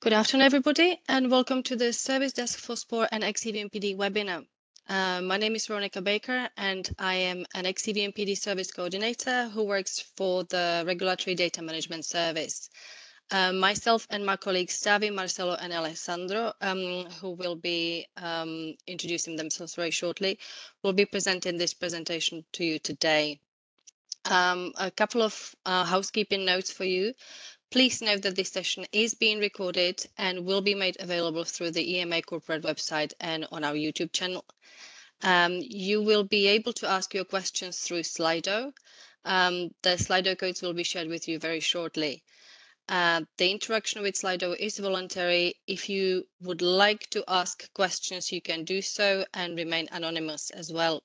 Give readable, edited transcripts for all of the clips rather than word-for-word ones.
Good afternoon, everybody, and welcome to the Service Desk for SPOR and XEVMPD webinar. My name is Veronica Baker, and I am an XEVMPD service coordinator who works for the Regulatory Data Management Service. Myself and my colleagues Stavi, Marcelo, and Alessandro, who will be introducing themselves very shortly, will be presenting this presentation to you today. A couple of housekeeping notes for you. Please note that this session is being recorded and will be made available through the EMA corporate website and on our YouTube channel. You will be able to ask your questions through Slido. The Slido codes will be shared with you very shortly. The interaction with Slido is voluntary. If you would like to ask questions, you can do so and remain anonymous as well.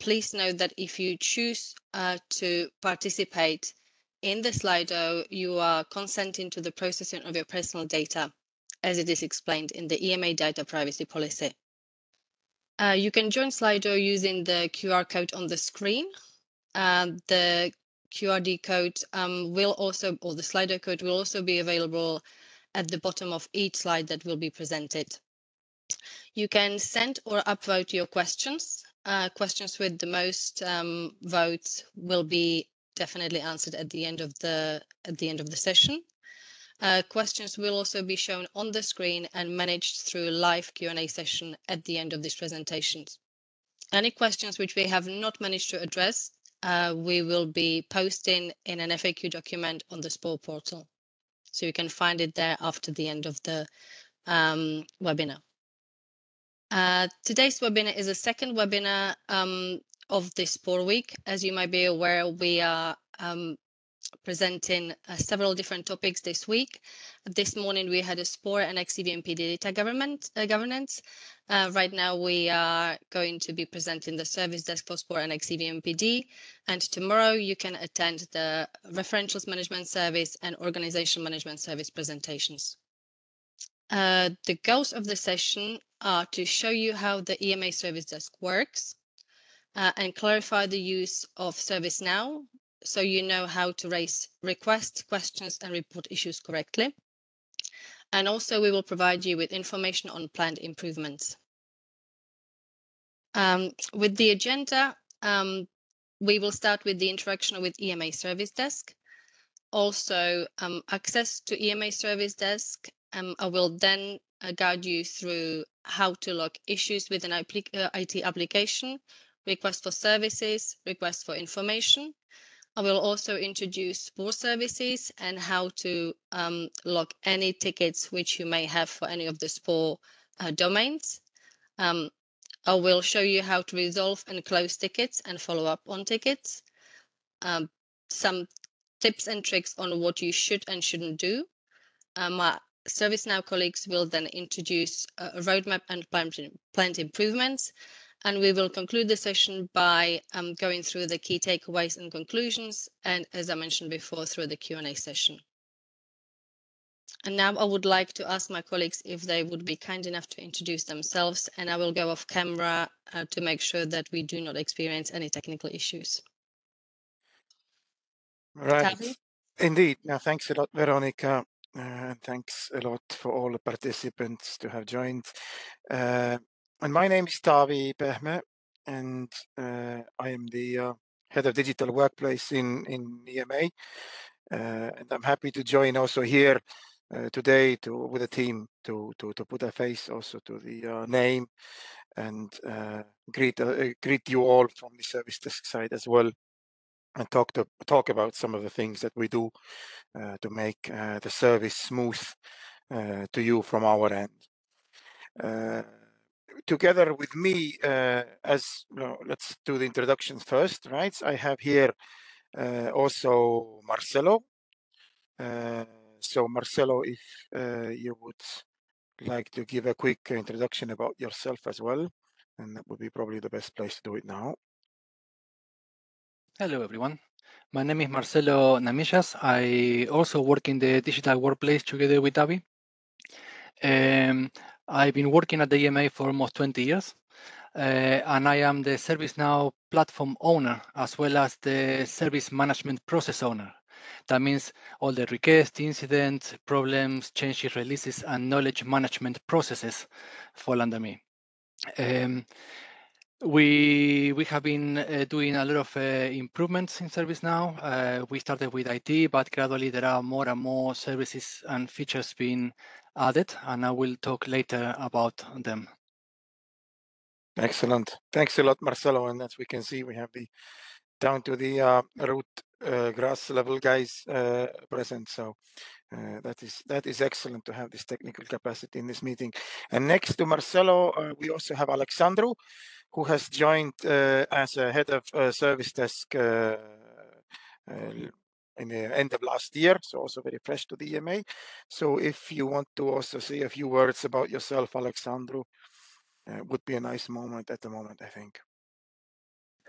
Please note that if you choose to participate in the Slido, you are consenting to the processing of your personal data, as it is explained in the EMA data privacy policy. You can join Slido using the QR code on the screen. The QRD code will also, or the Slido code will also be available at the bottom of each slide that will be presented. You can send or upvote your questions. Questions with the most votes will be definitely answered at the end of the session. Questions will also be shown on the screen and managed through a live Q&A session at the end of these presentations. Any questions which we have not managed to address, we will be posting in an FAQ document on the SPOR portal. So you can find it there after the end of the webinar. Today's webinar is the second webinar of this SPOR week. As you might be aware, we are presenting several different topics this week. This morning we had a SPOR and XEVMPD data governance. Right now we are going to be presenting the Service Desk for SPOR and XEVMPD, and tomorrow you can attend the Referentials Management Service and Organization Management Service presentations. The goals of the session are to show you how the EMA Service Desk works and clarify the use of ServiceNow so you know how to raise requests, questions, and report issues correctly. And also we will provide you with information on planned improvements. With the agenda, we will start with the interaction with EMA Service Desk. Also, access to EMA Service Desk. I will then guide you through how to log issues with an IT application, request for services, request for information. I will also introduce SPOR services and how to log any tickets which you may have for any of the SPOR domains. I will show you how to resolve and close tickets and follow up on tickets. Some tips and tricks on what you should and shouldn't do. My ServiceNow colleagues will then introduce a roadmap and planned improvements. And we will conclude the session by going through the key takeaways and conclusions, and as I mentioned before, through the Q&A session. And now I would like to ask my colleagues if they would be kind enough to introduce themselves, and I will go off camera to make sure that we do not experience any technical issues. Right. Tavi? Indeed. Now, thanks a lot, Veronica. And thanks a lot for all the participants to have joined. And my name is Tavi Pehme, and I am the head of digital workplace in EMA. And I'm happy to join also here today with the team to put a face also to the name and greet you all from the Service Desk side as well, and talk about some of the things that we do to make the service smooth to you from our end. Together with me, let's do the introductions first, right? I have here also Marcelo. So Marcelo, if you would like to give a quick introduction about yourself as well, and that would be probably the best place to do it now. Hello, everyone. My name is Marcelo Namillas. I also work in the digital workplace together with Tavi. I've been working at the EMA for almost 20 years, and I am the ServiceNow platform owner, as well as the service management process owner. That means all the requests, incidents, problems, changes, releases, and knowledge management processes fall under me. We have been doing a lot of improvements in ServiceNow. We started with IT, but gradually there are more and more services and features being added, and I will talk later about them. Excellent. Thanks a lot, Marcelo. And as we can see, we have the down to the root grass level guys present. So that is excellent to have this technical capacity in this meeting. And next to Marcelo, we also have Alexandru, who has joined as a head of service desk in the end of last year, so also very fresh to the EMA. So if you want to also say a few words about yourself, Alexandru, would be a nice moment at the moment, I think.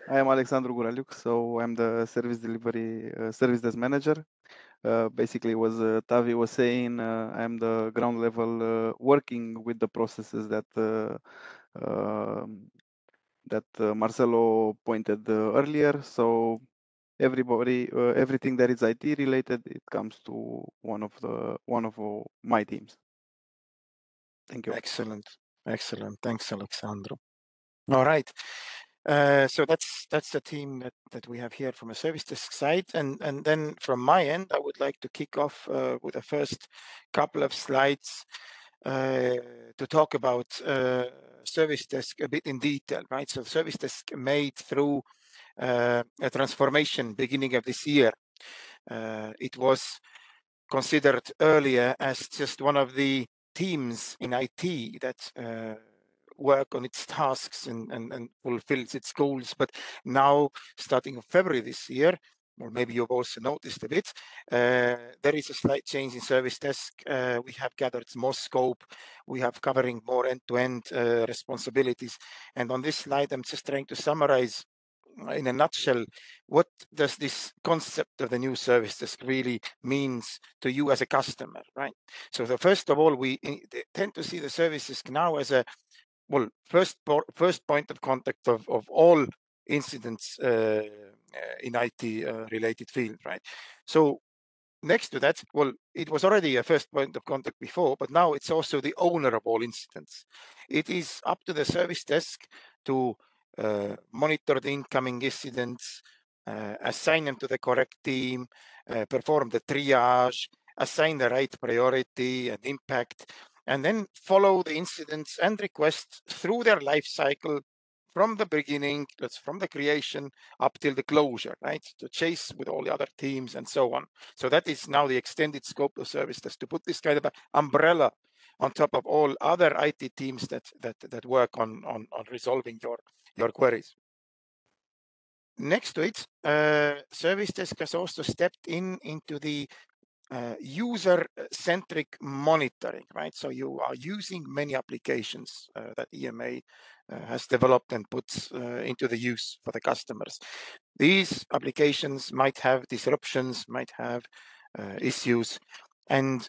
I am Alexandru Guraliuc, so I'm the service delivery service desk manager. Basically, was Tavi was saying, I'm the ground level working with the processes that Marcelo pointed earlier. So everybody, everything that is IT related, it comes to one of my teams. Thank you. Excellent, excellent. Thanks, Alexandru. All right. So that's the team that we have here from a service desk side, and then from my end, I would like to kick off with the first couple of slides to talk about service desk a bit in detail, right? So service desk made through a transformation beginning of this year. It was considered earlier as just one of the teams in IT that work on its tasks and fulfills its goals. But now, starting in February this year, or maybe you've also noticed a bit, there is a slight change in service desk. We have gathered more scope. We have covering more end-to-end responsibilities. And on this slide, I'm just trying to summarize in a nutshell, what does this concept of the new service desk really means to you as a customer, right? So first of all, we tend to see the service desk now as a first point of contact of all incidents in IT related field, right? So next to that, it was already a first point of contact before, but now it's also the owner of all incidents. It is up to the service desk to monitor the incoming incidents, assign them to the correct team, perform the triage, assign the right priority and impact, and then follow the incidents and requests through their life cycle from the beginning, that's from the creation up till the closure, right? To chase with all the other teams and so on. So that is now the extended scope of service desk, to put this kind of an umbrella on top of all other IT teams that work on resolving your queries. Next to it, service desk has also stepped into the user-centric monitoring, right? So you are using many applications that EMA has developed and puts into the use for the customers. These applications might have disruptions, might have issues, and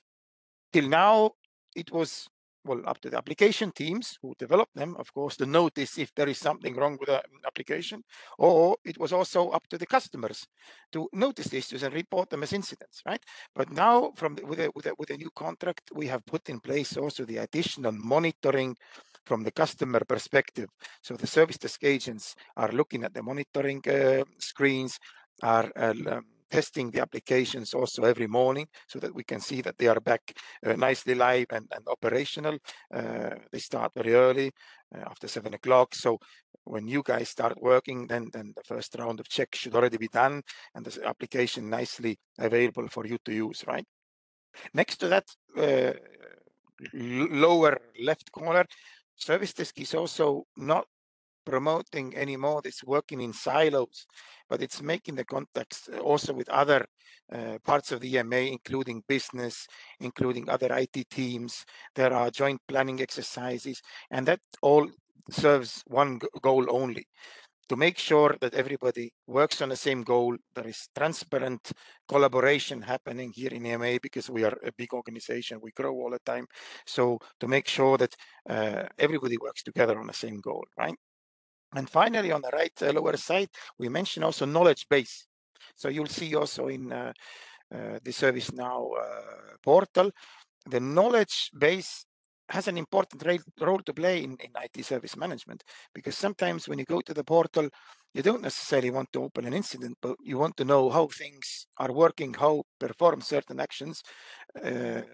till now it was up to the application teams who develop them, of course, to notice if there is something wrong with the application, or it was also up to the customers to notice the issues and report them as incidents, right? But now, with a new contract, we have put in place also the additional monitoring from the customer perspective. So the service desk agents are looking at the monitoring screens, are testing the applications also every morning so that we can see that they are back nicely live and operational. They start very early after 7 o'clock. So when you guys start working, then the first round of checks should already be done and the application nicely available for you to use, right? Next to that, lower left corner, service desk is also not promoting anymore this working in silos, but it's making the contacts also with other parts of the EMA, including business, including other IT teams. There are joint planning exercises, and that all serves one goal only, to make sure that everybody works on the same goal. There is transparent collaboration happening here in EMA because we are a big organization, we grow all the time. So to make sure that everybody works together on the same goal, right? And finally, on the right lower side, we mentioned also knowledge base. So you'll see also in the ServiceNow portal, the knowledge base has an important role to play in IT service management, because sometimes when you go to the portal, you don't necessarily want to open an incident, but you want to know how things are working, how perform certain actions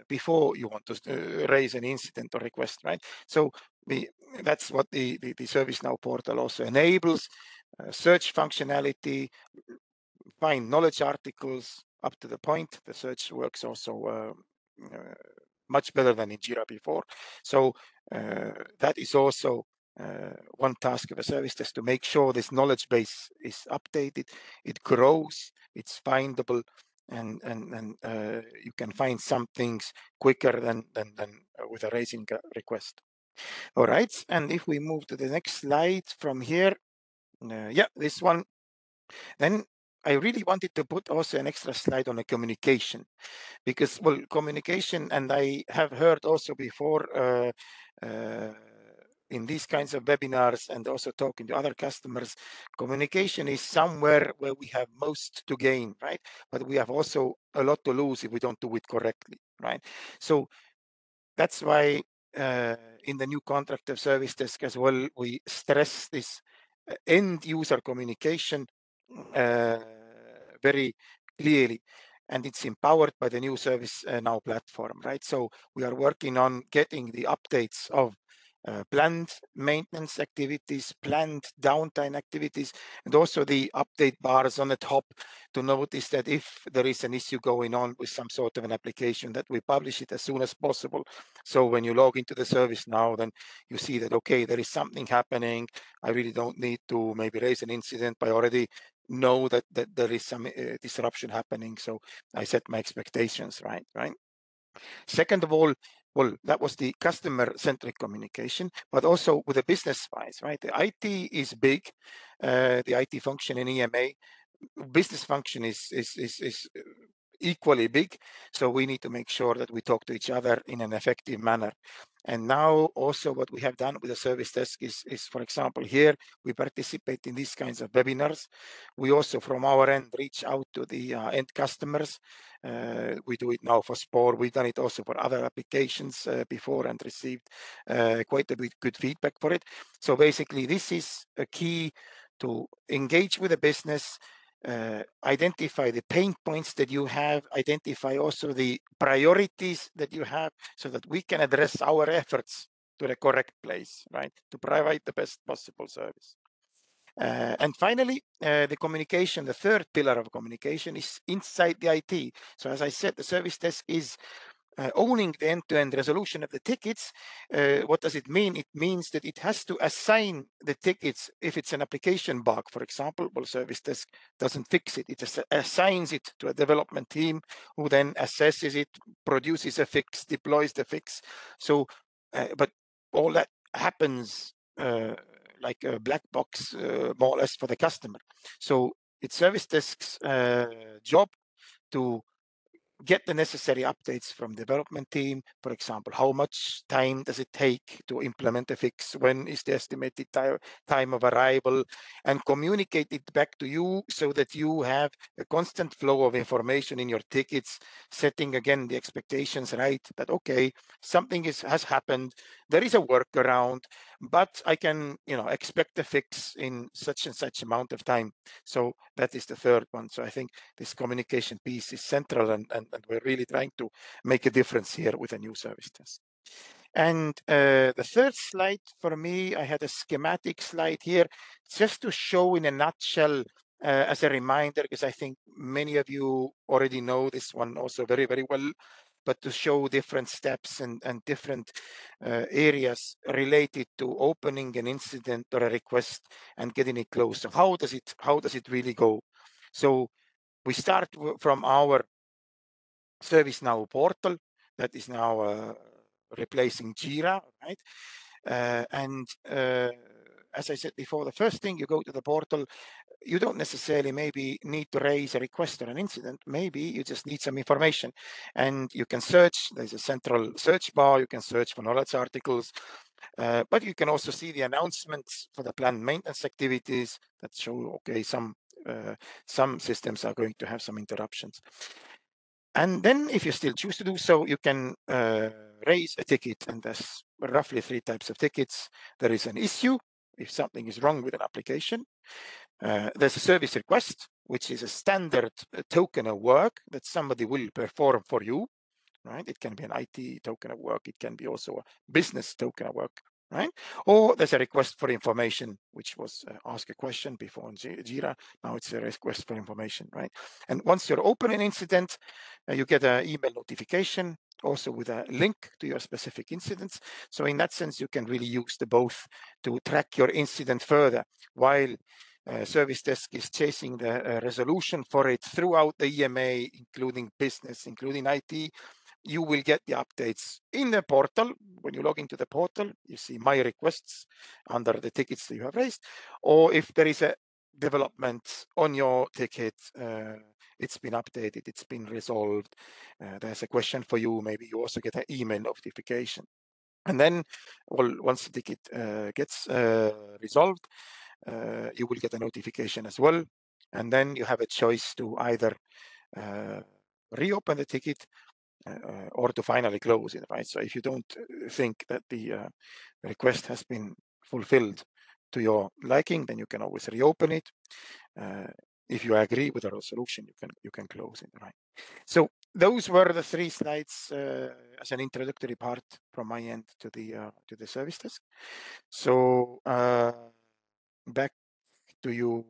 before you want to raise an incident or request, right? So that's what the ServiceNow portal also enables. Search functionality, find knowledge articles up to the point. The search works also much better than in Jira before. So that is also one task of a service desk, to make sure this knowledge base is updated, it grows, it's findable, and you can find some things quicker than with a raising a request. All right, and if we move to the next slide from here, yeah, this one, then I really wanted to put also an extra slide on the communication, because, well, communication, and I have heard also before in these kinds of webinars and also talking to other customers, communication is somewhere where we have most to gain, right? But we have also a lot to lose if we don't do it correctly, right? So that's why in the new contract of service desk as well, we stress this end user communication very clearly, and it's empowered by the new ServiceNow platform, right? So we are working on getting the updates of planned maintenance activities, planned downtime activities, and also the update bars on the top to notice that if there is an issue going on with some sort of an application, that we publish it as soon as possible. So when you log into the ServiceNow, then you see that, okay, there is something happening. I really don't need to maybe raise an incident, but I already know that there is some disruption happening. So I set my expectations right. Second of all, well, that was the customer-centric communication, but also with the business-wise, right? The IT is big, the IT function in EMA. Business function is equally big, so we need to make sure that we talk to each other in an effective manner. And now also what we have done with the service desk is, for example, here we participate in these kinds of webinars. We also from our end reach out to the end customers. We do it now for SPOR. We've done it also for other applications before and received quite a bit good feedback for it. So basically this is a key to engage with the business, identify the pain points that you have, identify also the priorities that you have, so that we can address our efforts to the correct place, right? To provide the best possible service. And finally, the communication, the third pillar of communication is inside the IT. So as I said, the service desk is owning the end-to-end resolution of the tickets. What does it mean? It means that it has to assign the tickets. If it's an application bug, for example, well, service desk doesn't fix it. It just assigns it to a development team who then assesses it, produces a fix, deploys the fix. So, but all that happens like a black box, more or less, for the customer. So it's service desk's job to get the necessary updates from development team. For example, how much time does it take to implement a fix? When is the estimated time of arrival? And communicate it back to you so that you have a constant flow of information in your tickets, setting again the expectations right, that okay, something has happened, there is a workaround, but I can expect a fix in such and such amount of time. So that is the third one. So I think this communication piece is central, and we're really trying to make a difference here with a new service desk. And the third slide for me, I had a schematic slide here just to show in a nutshell, as a reminder, because I think many of you already know this one also very, very well, but to show different steps and different areas related to opening an incident or a request and getting it closed. So how does it really go? So we start from our ServiceNow portal that is now replacing Jira, right? And as I said before, the first thing, you go to the portal, you don't necessarily maybe need to raise a request or an incident. Maybe you just need some information, and you can search. There's a central search bar. You can search for knowledge articles, but you can also see the announcements for the planned maintenance activities that show, okay, some some systems are going to have some interruptions. And then if you still choose to do so, you can raise a ticket, and there's roughly 3 types of tickets. There is an issue, if something is wrong with an application. There's a service request, which is a standard token of work that somebody will perform for you, right? It can be an IT token of work. It can be also a business token of work, right? Or there's a request for information, which was ask a question before in Jira. Now it's a request for information, right? And once you're open an incident, you get an email notification also with a link to your specific incidents. So in that sense, you can really use the both to track your incident further while service desk is chasing the resolution for it throughout the EMA, including business, including IT. You will get the updates in the portal. When you log into the portal, you see my requests under the tickets that you have raised. Or if there is a development on your ticket, it's been updated, it's been resolved, there's a question for you, maybe you also get an email notification. And then, well, once the ticket gets resolved, you will get a notification as well. And then you have a choice to either reopen the ticket or to finally close it, right? So if you don't think that the request has been fulfilled to your liking, then you can always reopen it. If you agree with the resolution, you can close it, right? So those were the 3 slides as an introductory part from my end to the service desk. So back to you,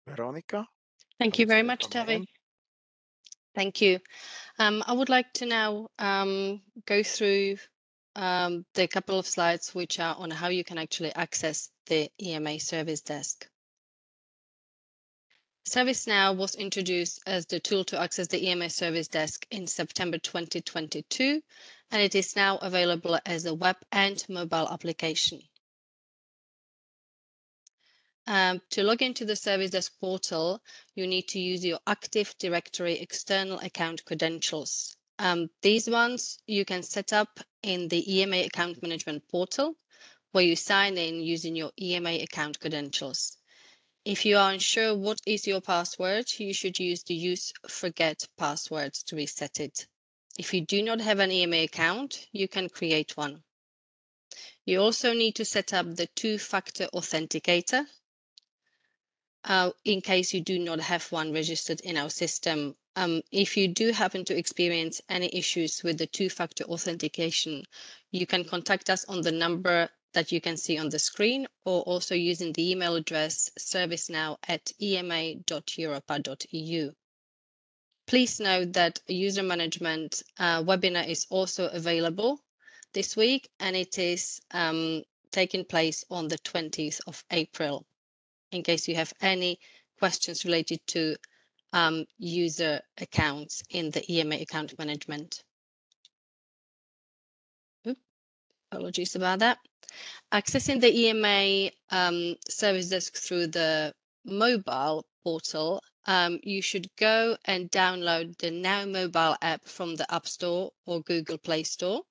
Veronica. Thank you very much, Tavi. Thank you. I would like to now go through the couple of slides which are on how you can actually access the EMA service desk. ServiceNow was introduced as the tool to access the EMA service desk in September 2022, and it is now available as a web and mobile application. To log into the Service Desk portal, you need to use your Active Directory external account credentials. These ones you can set up in the EMA account management portal, where you sign in using your EMA account credentials. If you are unsure what is your password, you should use the use forget passwords to reset it. If you do not have an EMA account, you can create one. You also need to set up the 2-factor authenticator in case you do not have one registered in our system. If you do happen to experience any issues with the 2-factor authentication, you can contact us on the number that you can see on the screen, or also using the email address servicenow@ema.europa.eu. Please note that a user management webinar is also available this week, and it is taking place on the 20th of April. In case you have any questions related to user accounts in the EMA account management. Oops, apologies about that. Accessing the EMA service desk through the mobile portal, you should go and download the Now mobile app from the App Store or Google Play Store.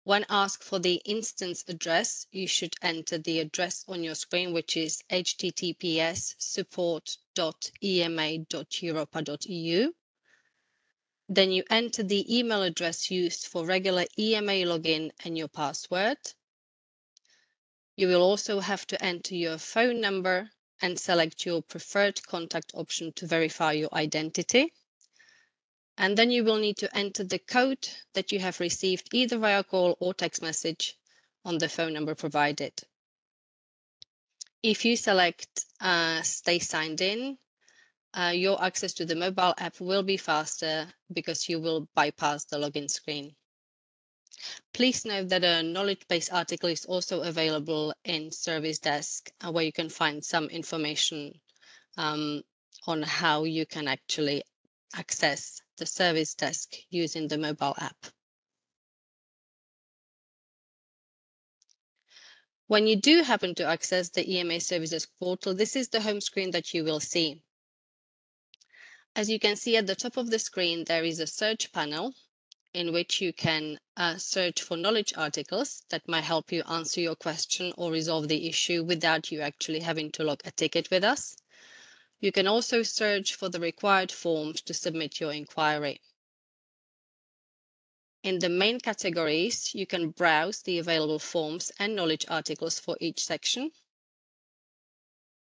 When asked for the instance address, you should enter the address on your screen, which is https://support.ema.europa.eu. Then you enter the email address used for regular EMA login and your password. You will also have to enter your phone number and select your preferred contact option to verify your identity. And then you will need to enter the code that you have received either via call or text message on the phone number provided. If you select Stay Signed In, your access to the mobile app will be faster because you will bypass the login screen. Please note that a knowledge base article is also available in Service Desk, where you can find some information on how you can actually access the Service Desk using the mobile app. When you do happen to access the EMA Service Desk portal, this is the home screen that you will see. As you can see at the top of the screen, there is a search panel in which you can search for knowledge articles that might help you answer your question or resolve the issue without you actually having to log a ticket with us. You can also search for the required forms to submit your inquiry. In the main categories, you can browse the available forms and knowledge articles for each section.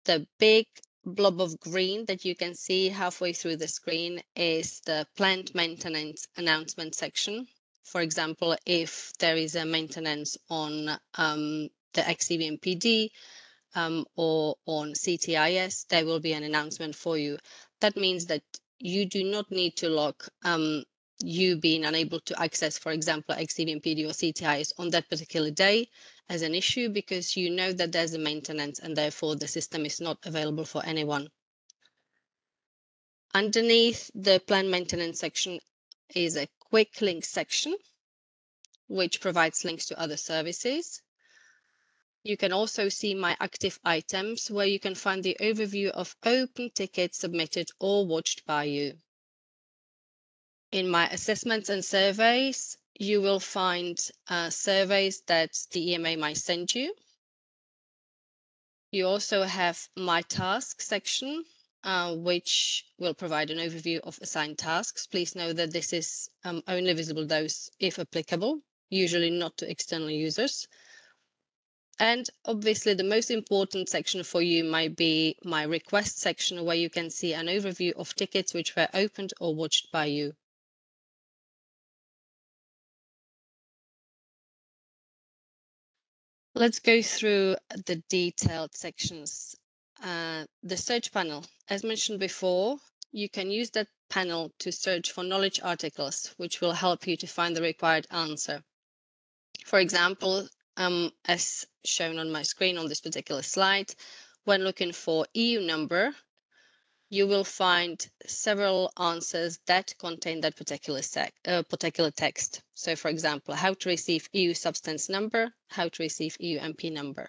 The big blob of green that you can see halfway through the screen is the plant maintenance announcement section. For example, if there is a maintenance on the XEVMPD or on CTIS, there will be an announcement for you. That means that you do not need to log you being unable to access, for example, XEVMPD or CTIS on that particular day as an issue, because you know that there's a maintenance and therefore the system is not available for anyone. Underneath the plant maintenance section is a quick link section, which provides links to other services. You can also see my active items, where you can find the overview of open tickets submitted or watched by you. In my assessments and surveys, you will find surveys that the EMA might send you. You also have my tasks section, which will provide an overview of assigned tasks. Please know that this is only visible those if applicable, usually not to external users. And obviously the most important section for you might be my request section, where you can see an overview of tickets which were opened or watched by you. Let's go through the detailed sections. The search panel, as mentioned before, you can use that panel to search for knowledge articles, which will help you to find the required answer. For example, as shown on my screen on this particular slide, when looking for EU number, you will find several answers that contain that particular text. So, for example, how to receive EU substance number, how to receive EU MP number.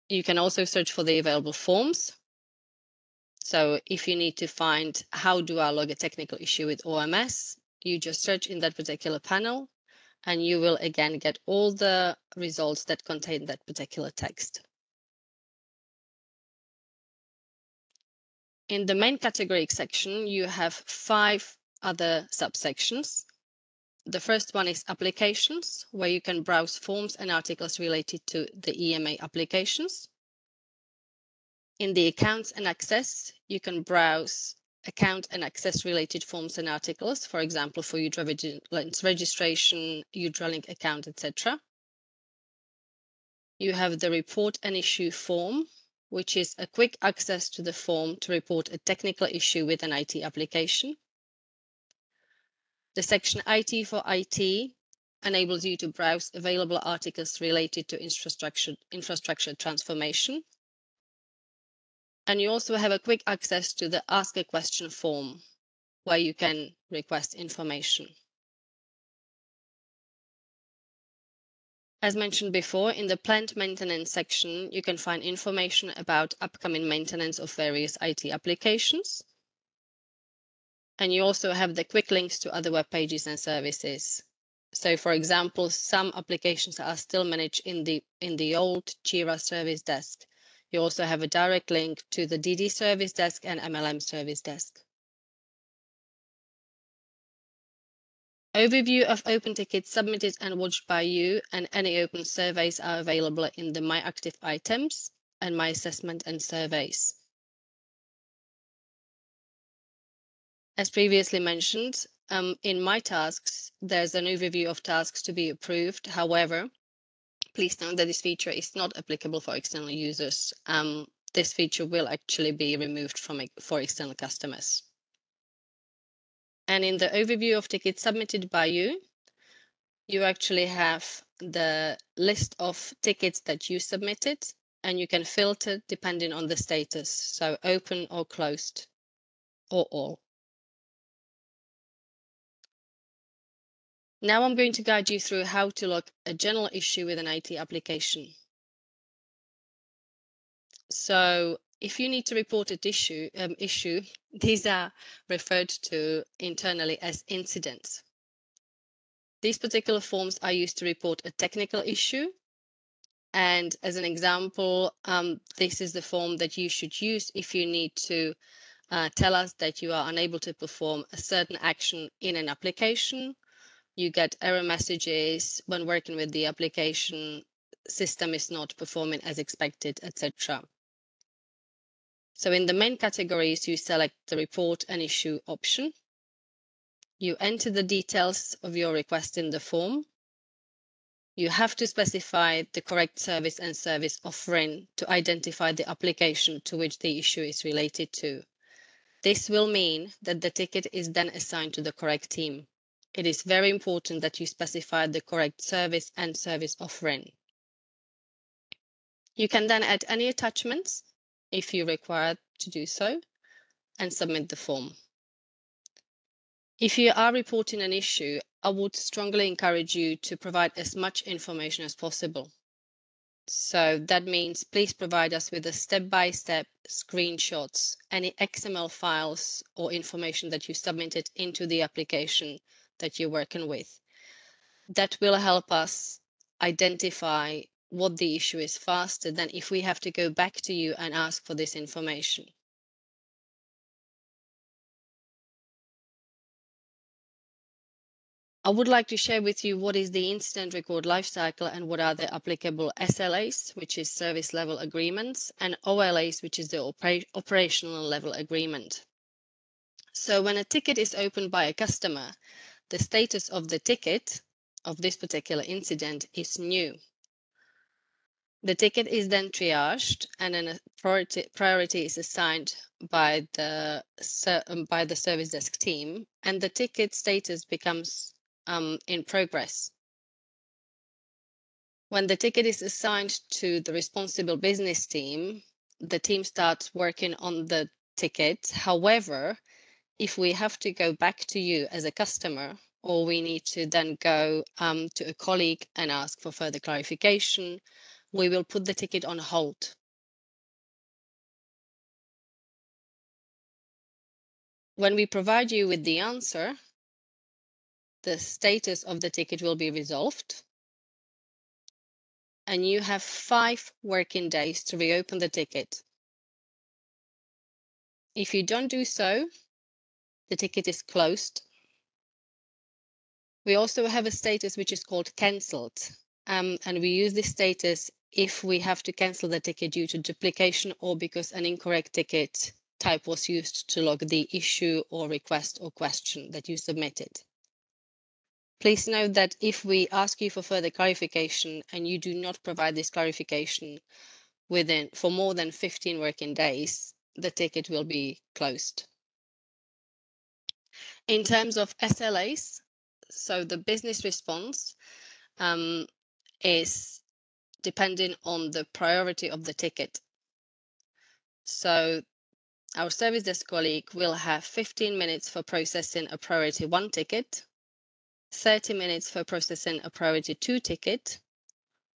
You can also search for the available forms. So if you need to find how do I log a technical issue with OMS, you just search in that particular panel, and you will again get all the results that contain that particular text. In the main category section, you have 5 other subsections. The first one is applications, where you can browse forms and articles related to the EMA applications. In the accounts and access, you can browse account and access related forms and articles, for example, for Udra registration, Udra link account, etc. You have the report an issue form, which is a quick access to the form to report a technical issue with an IT application. The section IT for IT enables you to browse available articles related to infrastructure transformation. And you also have a quick access to the Ask a Question form, where you can request information. As mentioned before, in the plant maintenance section, you can find information about upcoming maintenance of various IT applications. And you also have the quick links to other web pages and services. So, for example, some applications are still managed in the old Jira service desk. You also have a direct link to the DD service desk and MLM service desk. Overview of open tickets submitted and watched by you, and any open surveys are available in the My Active Items and My Assessment and Surveys. As previously mentioned, in My Tasks, there's an overview of tasks to be approved. However, please note that this feature is not applicable for external users. This feature will actually be removed for external customers. And in the overview of tickets submitted by you, you actually have the list of tickets that you submitted, and you can filter depending on the status, so open or closed or all. Now I'm going to guide you through how to log a general issue with an IT application. So if you need to report an issue, these are referred to internally as incidents. These particular forms are used to report a technical issue, And as an example, this is the form that you should use if you need to tell us that you are unable to perform a certain action in an application. You get error messages when working with the application, system is not performing as expected, etc. So in the main categories, you select the report and issue option. You enter the details of your request in the form. You have to specify the correct service and service offering to identify the application to which the issue is related to. This will mean that the ticket is then assigned to the correct team. It is very important that you specify the correct service and service offering. You can then add any attachments if you require to do so and submit the form. If you are reporting an issue, I would strongly encourage you to provide as much information as possible. So that means please provide us with the step-by-step screenshots, any XML files or information that you submitted into the application that you're working with. That will help us identify what the issue is faster than if we have to go back to you and ask for this information. I would like to share with you what is the incident record lifecycle and what are the applicable SLAs, which is service level agreements, and OLAs, which is the operational level agreement. So when a ticket is opened by a customer, the status of the ticket of this particular incident is new. The ticket is then triaged and a priority is assigned by the service desk team, and the ticket status becomes in progress. When the ticket is assigned to the responsible business team, the team starts working on the ticket. However, if we have to go back to you as a customer, or we need to then go to a colleague and ask for further clarification, we will put the ticket on hold. When we provide you with the answer, the status of the ticket will be resolved, and you have 5 working days to reopen the ticket. If you don't do so, the ticket is closed. We also have a status which is called cancelled, and we use this status if we have to cancel the ticket due to duplication or because an incorrect ticket type was used to log the issue or request or question that you submitted. Please note that if we ask you for further clarification and you do not provide this clarification for more than 15 working days, the ticket will be closed. In terms of SLAs, so the business response is depending on the priority of the ticket. So our service desk colleague will have 15 minutes for processing a priority 1 ticket, 30 minutes for processing a priority 2 ticket,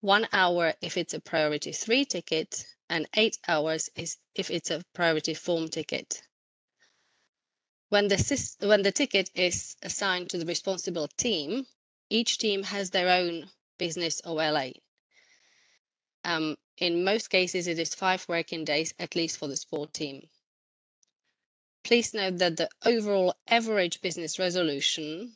1 hour if it's a priority 3 ticket, and 8 hours if it's a priority 4 ticket. When the ticket is assigned to the responsible team, each team has their own business OLA. In most cases, it is 5 working days, at least for the SPOR team. Please note that the overall average business resolution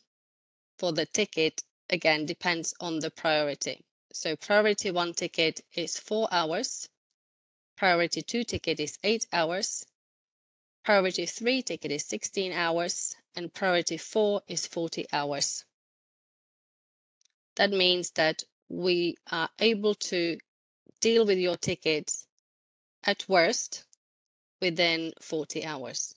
for the ticket, again, depends on the priority. So priority 1 ticket is 4 hours, priority 2 ticket is 8 hours, priority 3 ticket is 16 hours, and priority 4 is 40 hours. That means that we are able to deal with your ticket at worst within 40 hours.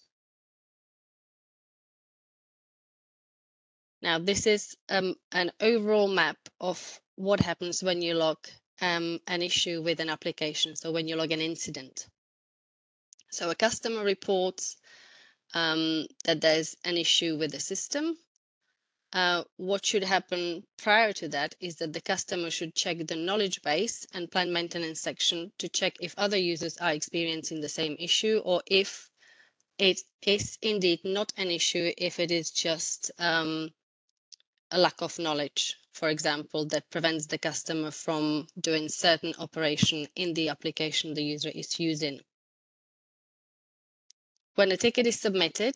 Now, this is an overall map of what happens when you log an issue with an application, so when you log an incident. So a customer reports that there's an issue with the system. What should happen prior to that is that the customer should check the knowledge base and plant maintenance section to check if other users are experiencing the same issue, or if it is indeed not an issue, if it is just a lack of knowledge for example, that prevents the customer from doing certain operation in the application the user is using. When a ticket is submitted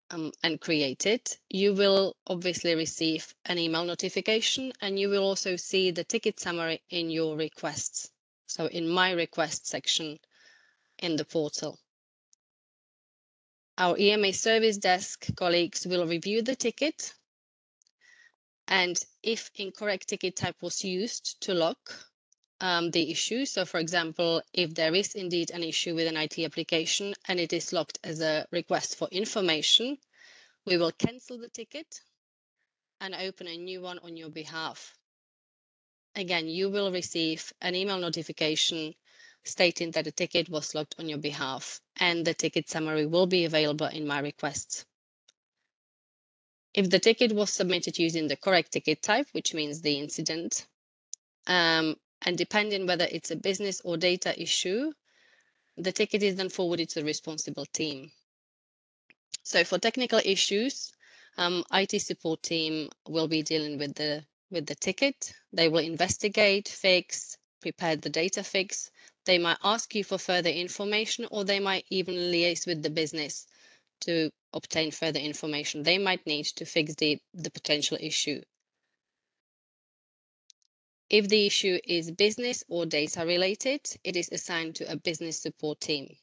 and created, you will obviously receive an email notification, and you will also see the ticket summary in your requests. So in my request section in the portal. Our EMA service desk colleagues will review the ticket, and if incorrect ticket type was used to log the issue, so for example, if there is indeed an issue with an IT application and it is logged as a request for information, we will cancel the ticket and open a new one on your behalf. Again, you will receive an email notification stating that a ticket was logged on your behalf, and the ticket summary will be available in my requests. If the ticket was submitted using the correct ticket type, which means the incident, and depending whether it's a business or data issue, the ticket is then forwarded to the responsible team. So for technical issues, IT support team will be dealing with the ticket. They will investigate, fix, prepare the data fix. They might ask you for further information, or they might even liaise with the business to obtain further information they might need to fix the potential issue. If the issue is business or data related, it is assigned to a business support team,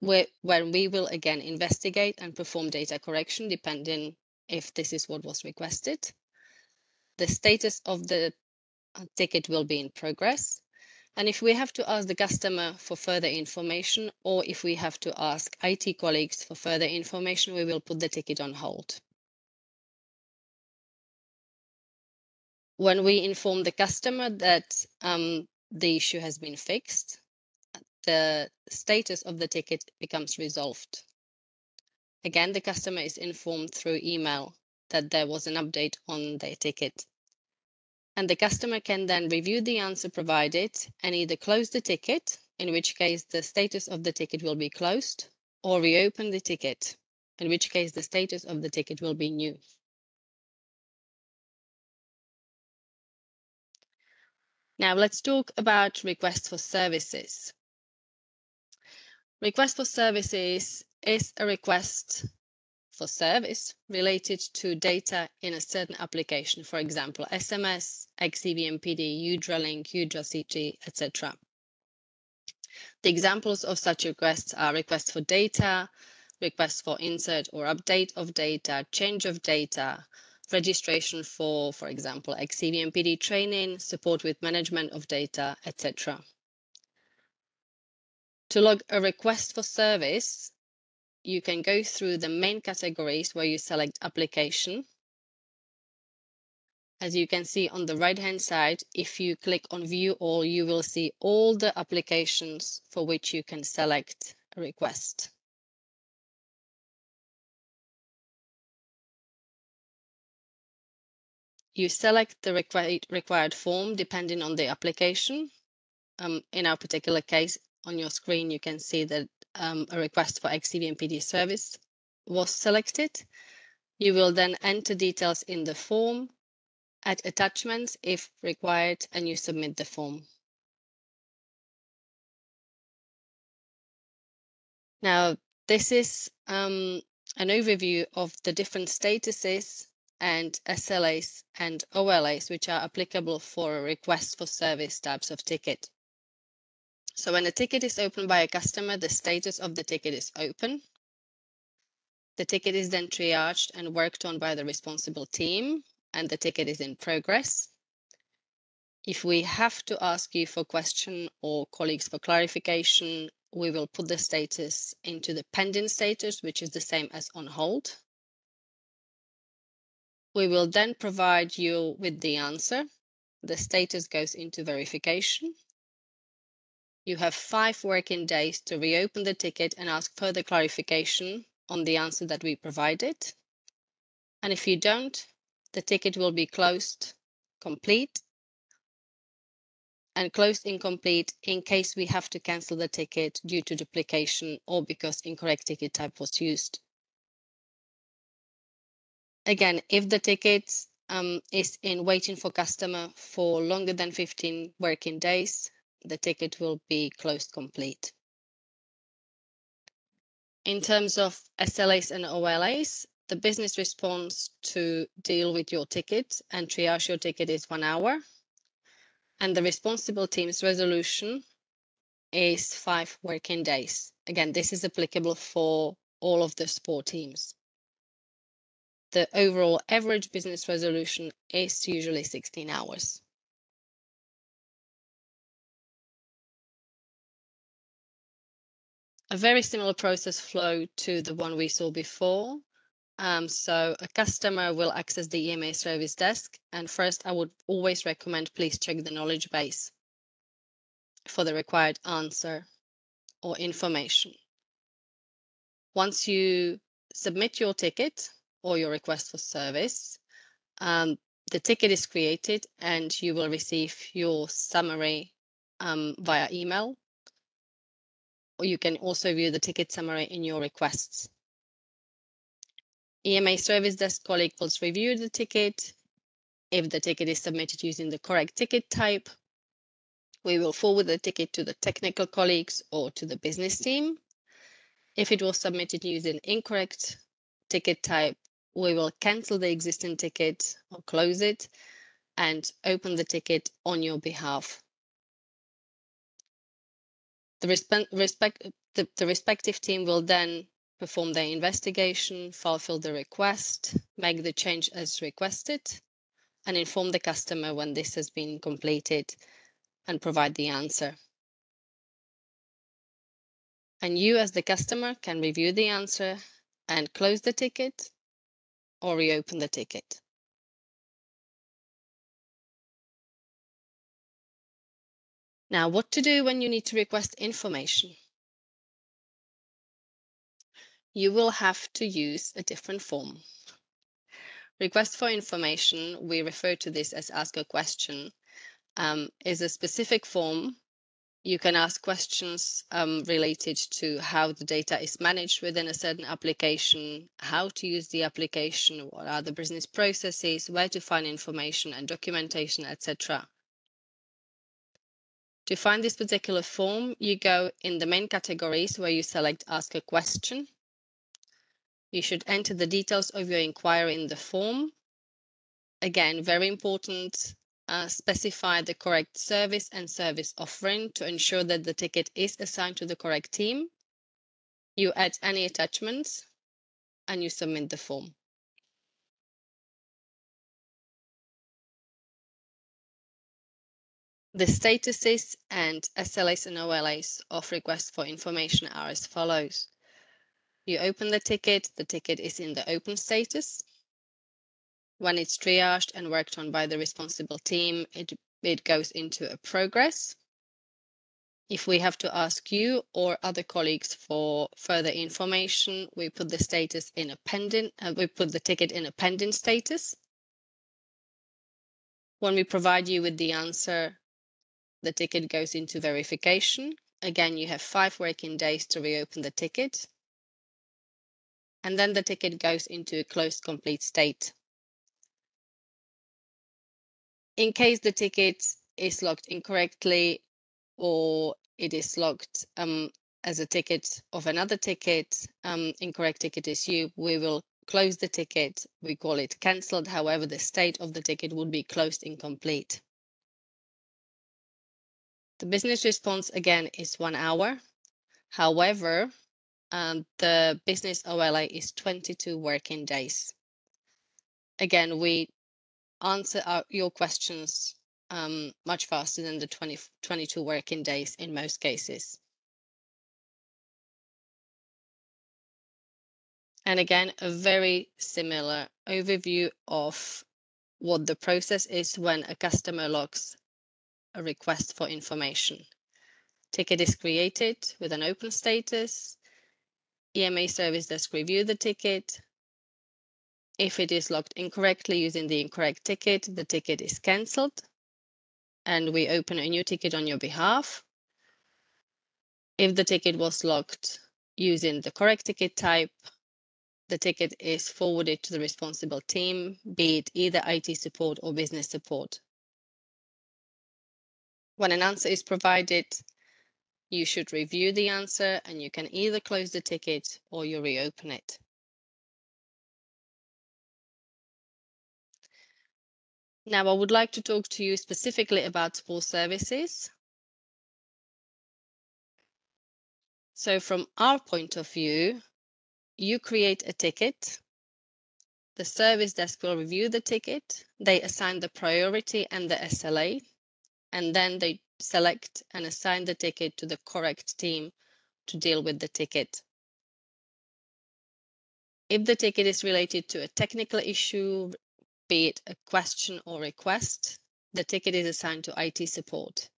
where we will again investigate and perform data correction depending if this is what was requested. The status of the ticket will be in progress. And if we have to ask the customer for further information, or if we have to ask IT colleagues for further information, we will put the ticket on hold. When we inform the customer that the issue has been fixed, the status of the ticket becomes resolved. Again, the customer is informed through email that there was an update on their ticket. And the customer can then review the answer provided and either close the ticket, in which case the status of the ticket will be closed, or reopen the ticket, in which case the status of the ticket will be new. Now let's talk about request for services. Request for services is a request for service related to data in a certain application, for example, SMS, XEVMPD, UDRA-Link, UDRA-CT, etc. The examples of such requests are requests for data, requests for insert or update of data, change of data, registration for example, XEVMPD training, support with management of data, etc. To log a request for service, you can go through the main categories where you select application. As you can see on the right-hand side, if you click on view all, you will see all the applications for which you can select a request. You select the required form depending on the application. In our particular case, on your screen, you can see that a request for XEVMPD service was selected. You will then enter details in the form, add attachments if required, and you submit the form. Now, this is an overview of the different statuses and SLAs and OLAs which are applicable for a request for service types of ticket. So when a ticket is opened by a customer, the status of the ticket is open. The ticket is then triaged and worked on by the responsible team, and the ticket is in progress. If we have to ask you for question or colleagues for clarification, we will put the status into the pending status, which is the same as on hold. We will then provide you with the answer. The status goes into verification. You have 5 working days to reopen the ticket and ask further clarification on the answer that we provided. And if you don't, the ticket will be closed complete and closed incomplete in case we have to cancel the ticket due to duplication or because incorrect ticket type was used. Again, if the ticket is in waiting for customer for longer than 15 working days, the ticket will be closed complete. In terms of SLAs and OLAs, the business response to deal with your ticket and triage your ticket is 1 hour. And the responsible team's resolution is 5 working days. Again, this is applicable for all of the SPOR teams. The overall average business resolution is usually 16 hours. A very similar process flow to the one we saw before. So a customer will access the EMA service desk, and first I would always recommend please check the knowledge base for the required answer or information. Once you submit your ticket or your request for service, the ticket is created and you will receive your summary via email, or you can also view the ticket summary in your requests. EMA service desk colleague will review the ticket. If the ticket is submitted using the correct ticket type, we will forward the ticket to the technical colleagues or to the business team. If it was submitted using incorrect ticket type, we will cancel the existing ticket or close it and open the ticket on your behalf. The respective team will then perform their investigation, fulfill the request, make the change as requested, and inform the customer when this has been completed and provide the answer. And you as the customer can review the answer and close the ticket or reopen the ticket. Now, what to do when you need to request information? You will have to use a different form. Request for information, we refer to this as ask a question, is a specific form. You can ask questions related to how the data is managed within a certain application, how to use the application, what are the business processes, where to find information and documentation, etc. To find this particular form, you go in the main categories where you select Ask a Question. You should enter the details of your inquiry in the form. Again, very important, specify the correct service and service offering to ensure that the ticket is assigned to the correct team. You add any attachments and you submit the form. The statuses and SLAs and OLAs of requests for information are as follows. You open the ticket is in the open status. When it's triaged and worked on by the responsible team, it goes into a progress. If we have to ask you or other colleagues for further information, we put the status in a pending, we put the ticket in a pending status. When we provide you with the answer, the ticket goes into verification. Again, you have 5 working days to reopen the ticket. And then the ticket goes into a closed complete state. In case the ticket is logged incorrectly or it is logged as a ticket of another ticket, incorrect ticket is you, we will close the ticket. We call it cancelled. However, the state of the ticket would be closed incomplete. The business response again is 1 hour. However, the business OLA is 22 working days. Again, we answer your questions much faster than the 22 working days in most cases. And again, a very similar overview of what the process is when a customer logs a request for information. Ticket is created with an open status. EMA service desk review the ticket. If it is logged incorrectly using the incorrect ticket, the ticket is cancelled and we open a new ticket on your behalf. If the ticket was logged using the correct ticket type, the ticket is forwarded to the responsible team, be it either IT support or business support. When an answer is provided, you should review the answer and you can either close the ticket or you reopen it. Now, I would like to talk to you specifically about SPOR services. So from our point of view, you create a ticket. The service desk will review the ticket. They assign the priority and the SLA, and then they select and assign the ticket to the correct team to deal with the ticket. If the ticket is related to a technical issue, be it a question or request, the ticket is assigned to IT support.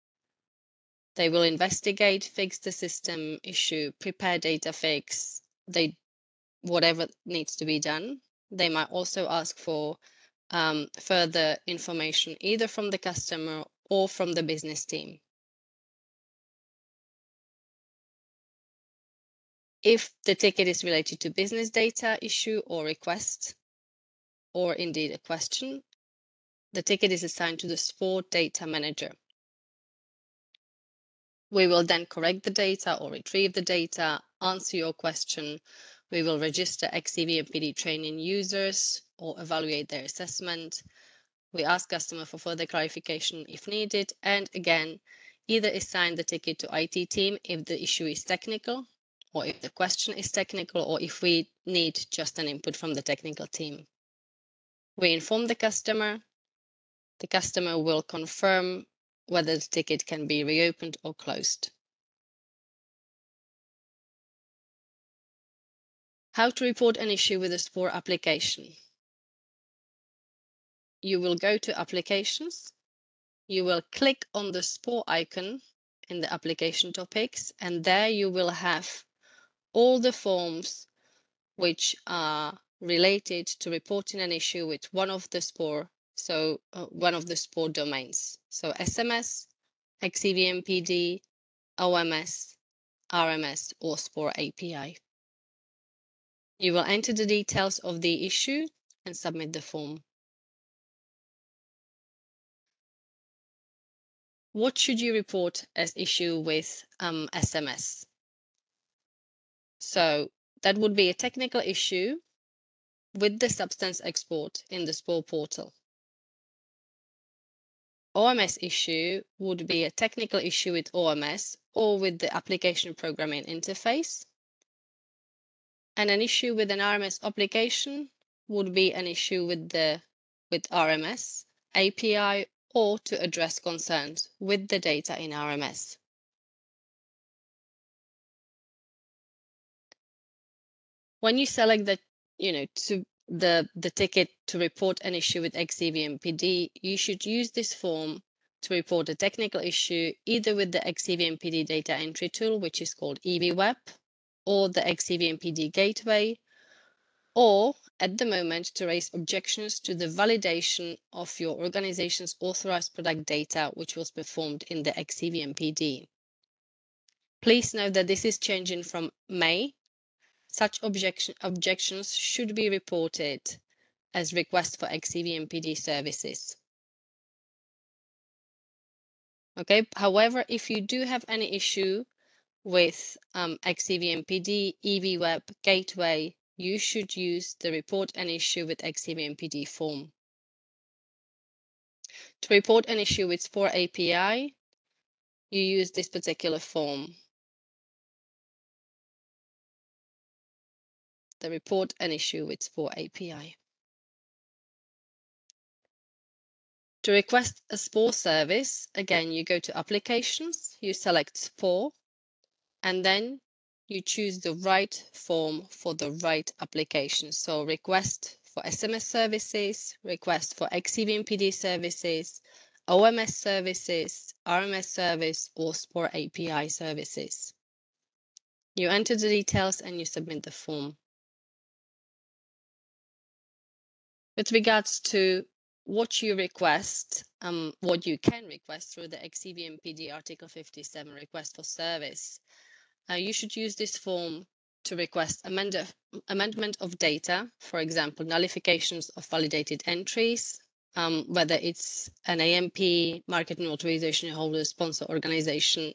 They will investigate, fix the system issue, prepare data fix, whatever needs to be done. They might also ask for further information either from the customer or from the business team. If the ticket is related to business data issue or request, or indeed a question, the ticket is assigned to the SPOR data manager. We will then correct the data or retrieve the data, answer your question. We will register XEVMPD training users or evaluate their assessment. We ask customer for further clarification if needed, and again, either assign the ticket to IT team if the issue is technical, or if the question is technical, or if we need just an input from the technical team. We inform the customer will confirm whether the ticket can be reopened or closed. How to report an issue with a SPOR application. You will go to Applications. You will click on the SPOR icon in the application topics, and there you will have all the forms which are related to reporting an issue with one of the SPOR, one of the SPOR domains. So SMS, XEVMPD, OMS, RMS, or SPOR API. You will enter the details of the issue and submit the form. What should you report as issue with SMS? So that would be a technical issue with the substance export in the SPOR portal. OMS issue would be a technical issue with OMS or with the application programming interface. And an issue with an RMS application would be an issue with RMS API or to address concerns with the data in RMS. When you select the ticket to report an issue with XEVMPD, you should use this form to report a technical issue either with the XEVMPD data entry tool, which is called EVWeb, or the XEVMPD gateway, or at the moment to raise objections to the validation of your organization's authorized product data, which was performed in the XEVMPD. Please note that this is changing from May. Such objections should be reported as requests for XEVMPD services. Okay. However, if you do have any issue with XEVMPD, EVWeb, Gateway, you should use the report an issue with XEVMPD form. To report an issue with SPOR API, you use this particular form. The report an issue with SPOR API. To request a SPOR service, again, you go to Applications, you select SPOR, and then you choose the right form for the right application. So request for SMS services, request for XEVMPD services, OMS services, RMS service, or SPOR API services. You enter the details and you submit the form. With regards to what you request, what you can request through the XEVMPD Article 57 request for service, you should use this form to request amendment of data, for example, nullifications of validated entries, whether it's an AMP, marketing authorization holder, sponsor organization,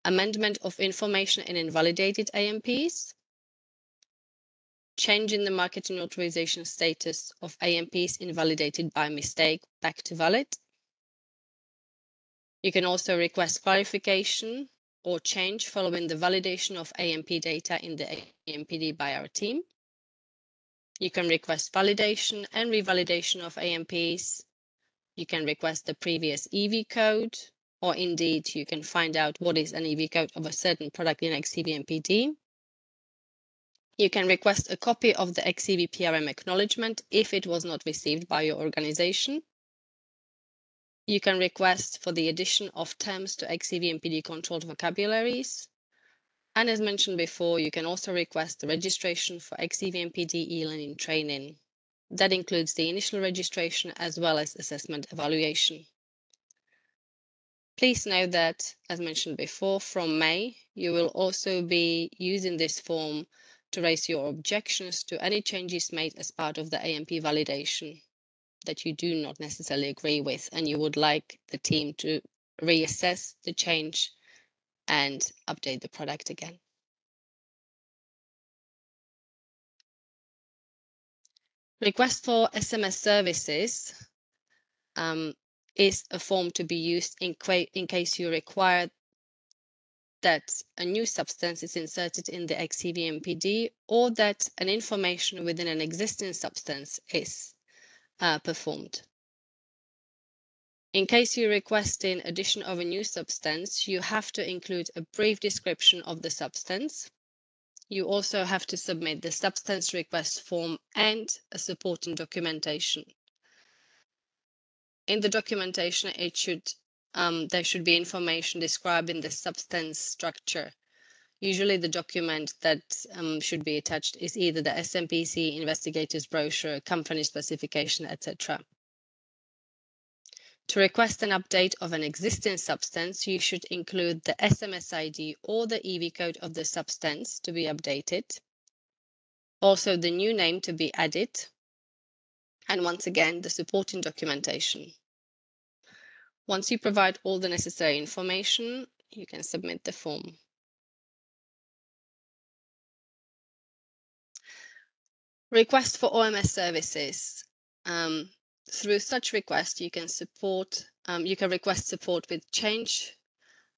amendment of information in invalidated AMPs, change in the marketing authorization status of AMPs invalidated by mistake back to valid. You can also request clarification or change following the validation of AMP data in the AMPD by our team. You can request validation and revalidation of AMPs. You can request the previous EV code, or indeed you can find out what is an EV code of a certain product in XEVMPD. You can request a copy of the XEVPRM acknowledgement if it was not received by your organization. You can request for the addition of terms to XEVMPD controlled vocabularies. And as mentioned before, you can also request the registration for XEVMPD e-learning training. That includes the initial registration as well as assessment evaluation. Please note that, as mentioned before, from May, you will also be using this form to raise your objections to any changes made as part of the AMP validation that you do not necessarily agree with and you would like the team to reassess the change and update the product again. Request for SMS services is a form to be used in case you require that a new substance is inserted in the XEVMPD or that an information within an existing substance is performed. In case you're requesting addition of a new substance, you have to include a brief description of the substance. You also have to submit the substance request form and a supporting documentation. In the documentation, there should be information describing the substance structure. Usually the document that should be attached is either the SMPC investigator's brochure, company specification, etc. To request an update of an existing substance, you should include the SMS ID or the EV code of the substance to be updated. Also the new name to be added. And once again, the supporting documentation. Once you provide all the necessary information, you can submit the form. Request for OMS services. Through such request, you can request support with change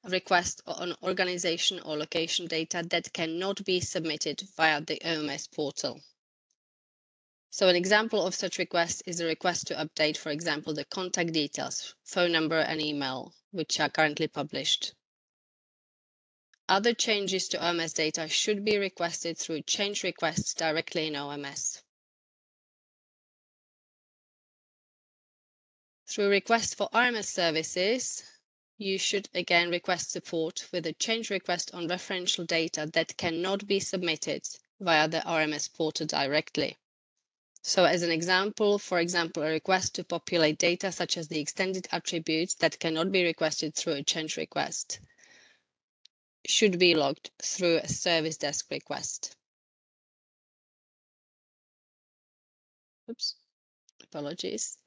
request on organization or location data that cannot be submitted via the OMS portal. So an example of such request is a request to update, for example, the contact details, phone number and email, which are currently published. Other changes to OMS data should be requested through change requests directly in OMS. Through request for RMS services, you should again request support with a change request on referential data that cannot be submitted via the RMS portal directly. So as an example, for example, a request to populate data such as the extended attributes that cannot be requested through a change request should be logged through a service desk request. Oops, apologies.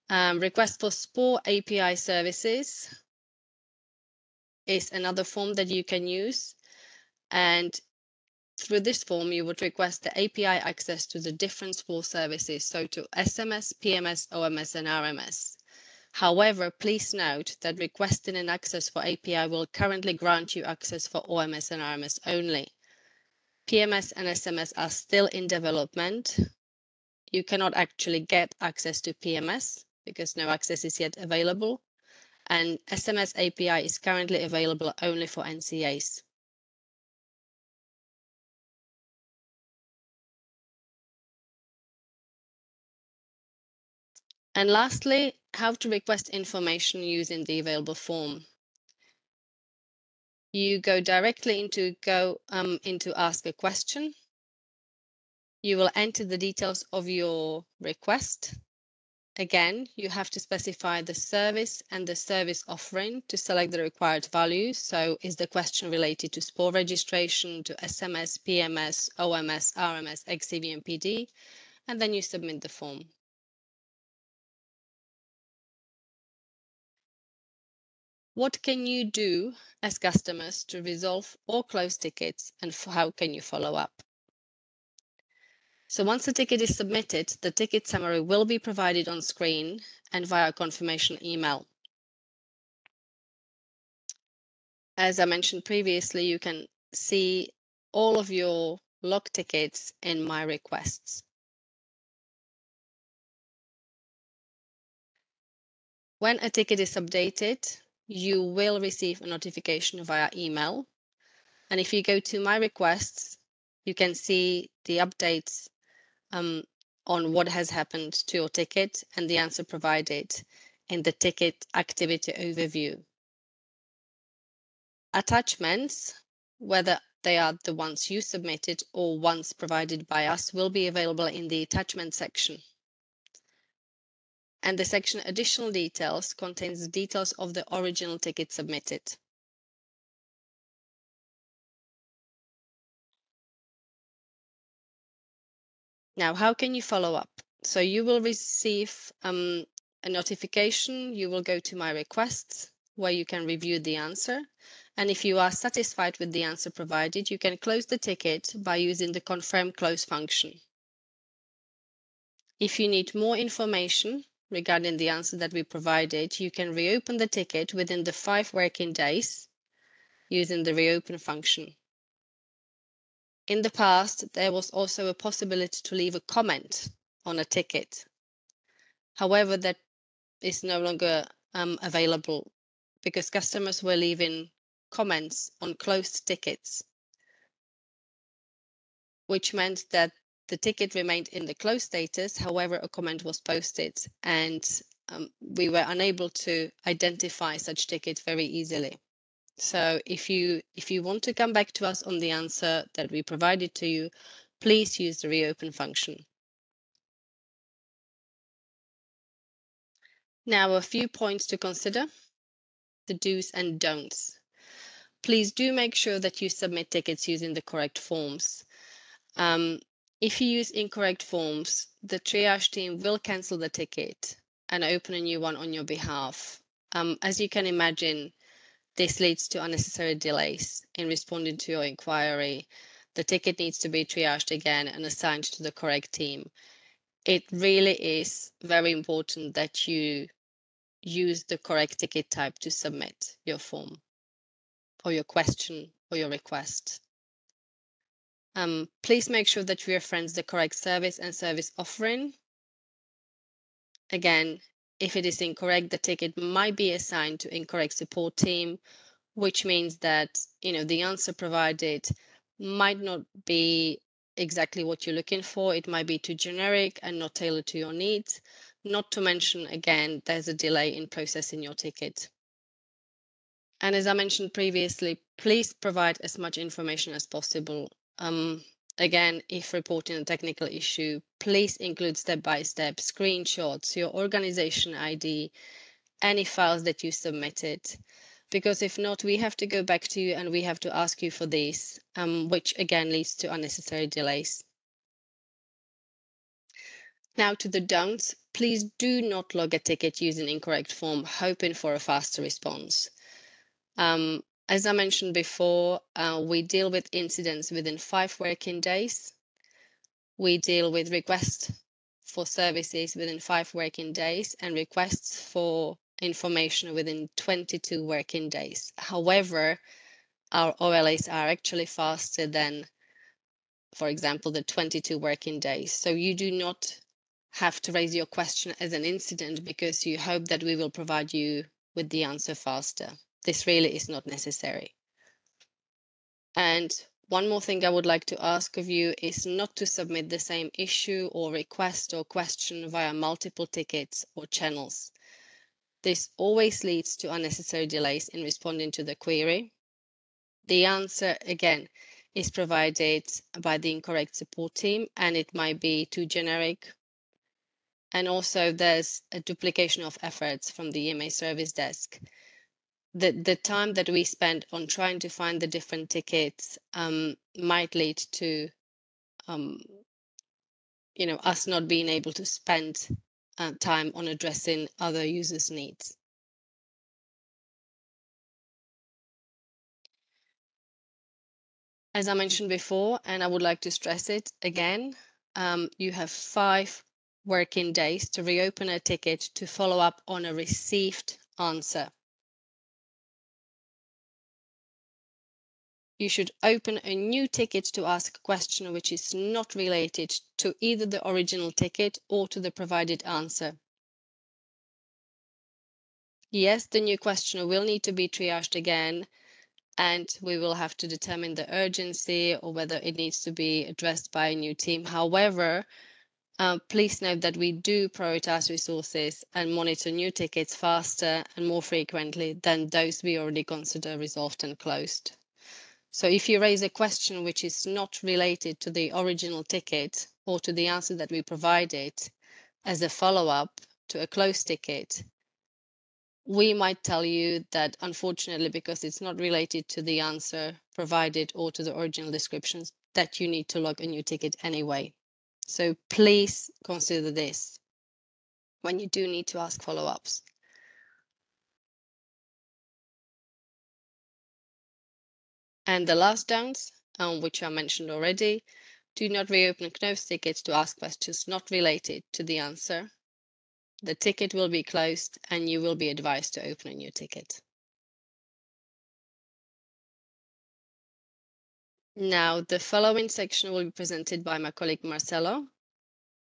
Request for SPOR API services is another form that you can use. And through this form, you would request the API access to the different SPOR services, so to SMS, PMS, OMS, and RMS. However, please note that requesting an access for API will currently grant you access for OMS and RMS only. PMS and SMS are still in development. You cannot actually get access to PMS because no access is yet available. And SMS API is currently available only for NCAs. And lastly, how to request information using the available form. You go directly into ask a question. You will enter the details of your request. Again, you have to specify the service and the service offering to select the required values. So is the question related to SPOR registration, to SMS, PMS, OMS, RMS, XEVMPD, and then you submit the form. What can you do as customers to resolve or close tickets, and how can you follow up? So once the ticket is submitted, the ticket summary will be provided on screen and via confirmation email. As I mentioned previously, you can see all of your log tickets in My Requests. When a ticket is updated, you will receive a notification via email. And if you go to My Requests, you can see the updates on what has happened to your ticket and the answer provided in the ticket activity overview. Attachments, whether they are the ones you submitted or ones provided by us, will be available in the attachment section. And the section additional details contains the details of the original ticket submitted. Now, how can you follow up? So you will receive a notification. You will go to My Requests, where you can review the answer. And if you are satisfied with the answer provided, you can close the ticket by using the Confirm Close function. If you need more information regarding the answer that we provided, you can reopen the ticket within the 5 working days using the Reopen function. In the past, there was also a possibility to leave a comment on a ticket. However, that is no longer available because customers were leaving comments on closed tickets, which meant that the ticket remained in the closed status. However, a comment was posted, and we were unable to identify such ticket very easily. So if you want to come back to us on the answer that we provided to you, please use the Reopen function. Now, a few points to consider, the do's and don'ts. Please do make sure that you submit tickets using the correct forms. If you use incorrect forms, the triage team will cancel the ticket and open a new one on your behalf. As you can imagine, this leads to unnecessary delays in responding to your inquiry. The ticket needs to be triaged again and assigned to the correct team. It really is very important that you use the correct ticket type to submit your form or your question or your request. Please make sure that you reference the correct service and service offering. Again, if it is incorrect, the ticket might be assigned to incorrect support team, which means that the answer provided might not be exactly what you're looking for. It might be too generic and not tailored to your needs. Not to mention, again, there's a delay in processing your ticket. And as I mentioned previously, please provide as much information as possible. Again, if reporting a technical issue, please include step-by-step screenshots, your organization ID, any files that you submitted. Because if not, we have to go back to you and we have to ask you for these, which again leads to unnecessary delays. Now to the don'ts. Please do not log a ticket using incorrect form, hoping for a faster response. As I mentioned before, we deal with incidents within 5 working days. We deal with requests for services within 5 working days and requests for information within 22 working days. However, our OLAs are actually faster than, for example, the 22 working days. So you do not have to raise your question as an incident because you hope that we will provide you with the answer faster. This really is not necessary. And one more thing I would like to ask of you is not to submit the same issue or request or question via multiple tickets or channels. This always leads to unnecessary delays in responding to the query. The answer, again, is provided by the incorrect support team, and it might be too generic And also there's a duplication of efforts from the EMA service desk. The time that we spend on trying to find the different tickets might lead to us not being able to spend time on addressing other users' needs. As I mentioned before, and I would like to stress it again, you have 5 working days to reopen a ticket to follow up on a received answer. You should open a new ticket to ask a question which is not related to either the original ticket or to the provided answer. Yes, the new question will need to be triaged again, and we will have to determine the urgency or whether it needs to be addressed by a new team. However, please note that we do prioritize resources and monitor new tickets faster and more frequently than those we already consider resolved and closed. So if you raise a question which is not related to the original ticket or to the answer that we provided as a follow-up to a closed ticket, we might tell you that unfortunately, because it's not related to the answer provided or to the original descriptions, that you need to log a new ticket anyway. So please consider this when you do need to ask follow-ups. And the last downs, which I mentioned already, do not reopen closed tickets to ask questions not related to the answer. The ticket will be closed and you will be advised to open a new ticket. Now, the following section will be presented by my colleague Marcelo.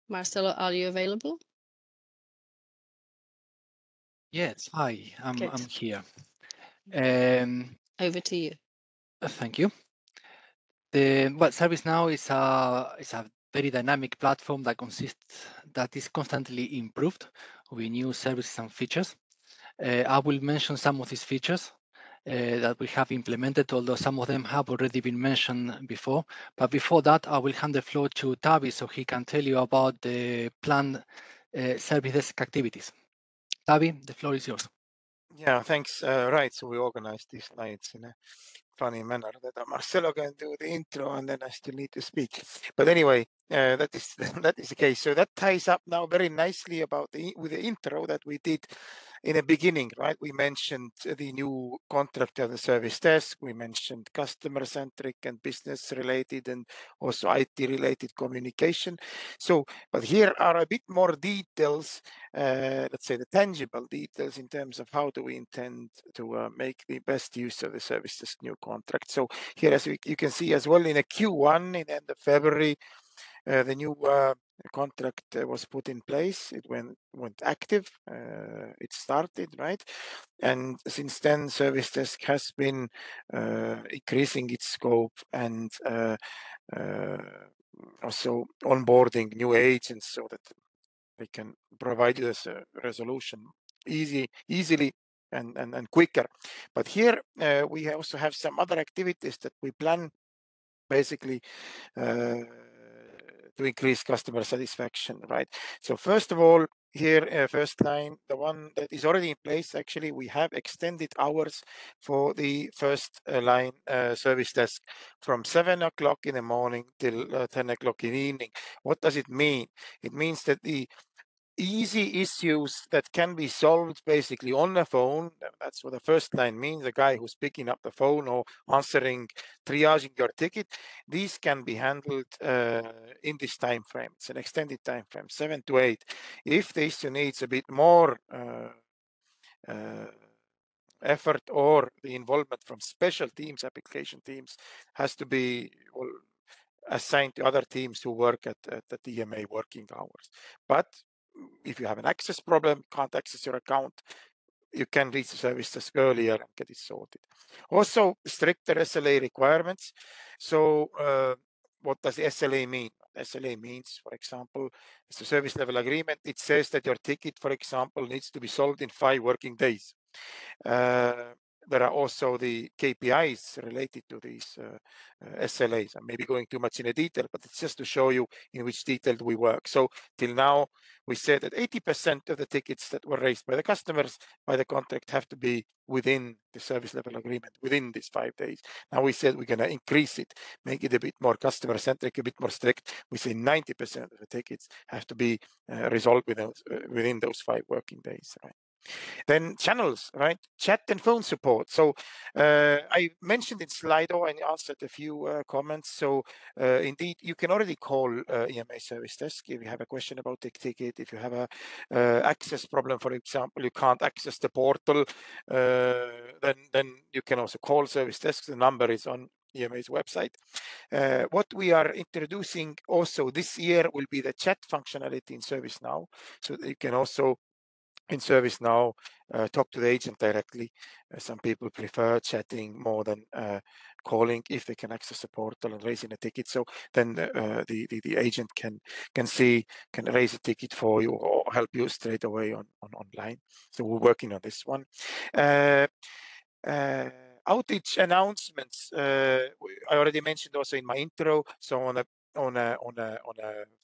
Marcelo, are you available? Yes, hi, I'm here. Over to you. Thank you. ServiceNow is a very dynamic platform that is constantly improved with new services and features. I will mention some of these features that we have implemented, although some of them have already been mentioned before. But before that, I will hand the floor to Tavi so he can tell you about the planned service desk activities. Tavi, the floor is yours. Yeah, thanks. Right, so we organized these slides in a funny manner that Marcelo can do the intro and then I still need to speak. But anyway, that is that is the case. So that ties up now very nicely with the intro that we did in the beginning, right? We mentioned the new contract of the service desk. We mentioned customer-centric and business-related and also IT-related communication. So, but here are a bit more details, let's say the tangible details in terms of how do we intend to make the best use of the service desk new contract. So here, as you can see as well, in a Q1 in the end of February, the new contract was put in place. It went active. It started, right? And since then, Service Desk has been increasing its scope and also onboarding new agents so that they can provide us a resolution easily and quicker. But here we also have some other activities that we plan basically to increase customer satisfaction, right? So first of all, here, first line, the one that is already in place, actually, we have extended hours for the first line service desk from 7 o'clock in the morning till 10 o'clock in the evening. What does it mean? It means that the easy issues that can be solved basically on the phone. That's what the first line means, the guy who's picking up the phone or answering, triaging your ticket. These can be handled in this time frame. It's an extended time frame, 7 to 8. If the issue needs a bit more effort or the involvement from special teams, application teams, has to be assigned to other teams who work at the TMA working hours. But if you have an access problem, can't access your account, you can reach the service desk earlier and get it sorted. Also, stricter SLA requirements. So what does the SLA mean? SLA means, for example, it's a service level agreement. It says that your ticket, for example, needs to be solved in 5 working days. there are also the KPIs related to these SLAs. I'm maybe going too much into detail, but it's just to show you in which detail we work. So till now, we said that 80% of the tickets that were raised by the customers by the contract have to be within the service level agreement, within these 5 days. Now we said we're going to increase it, make it a bit more customer centric, a bit more strict. We say 90% of the tickets have to be resolved within those 5 working days, right? Then channels, right? Chat and phone support. So I mentioned in Slido and answered a few comments. So indeed, you can already call EMA service desk if you have a question about the ticket. If you have a access problem, for example, you can't access the portal, then you can also call service desk. The number is on EMA's website. What we are introducing also this year will be the chat functionality in ServiceNow, so that you can also in ServiceNow talk to the agent directly. Some people prefer chatting more than calling if they can access the portal and raising a ticket. So then the agent can raise a ticket for you or help you straight away on online. So we're working on this one. Outage announcements. I already mentioned also in my intro. So on a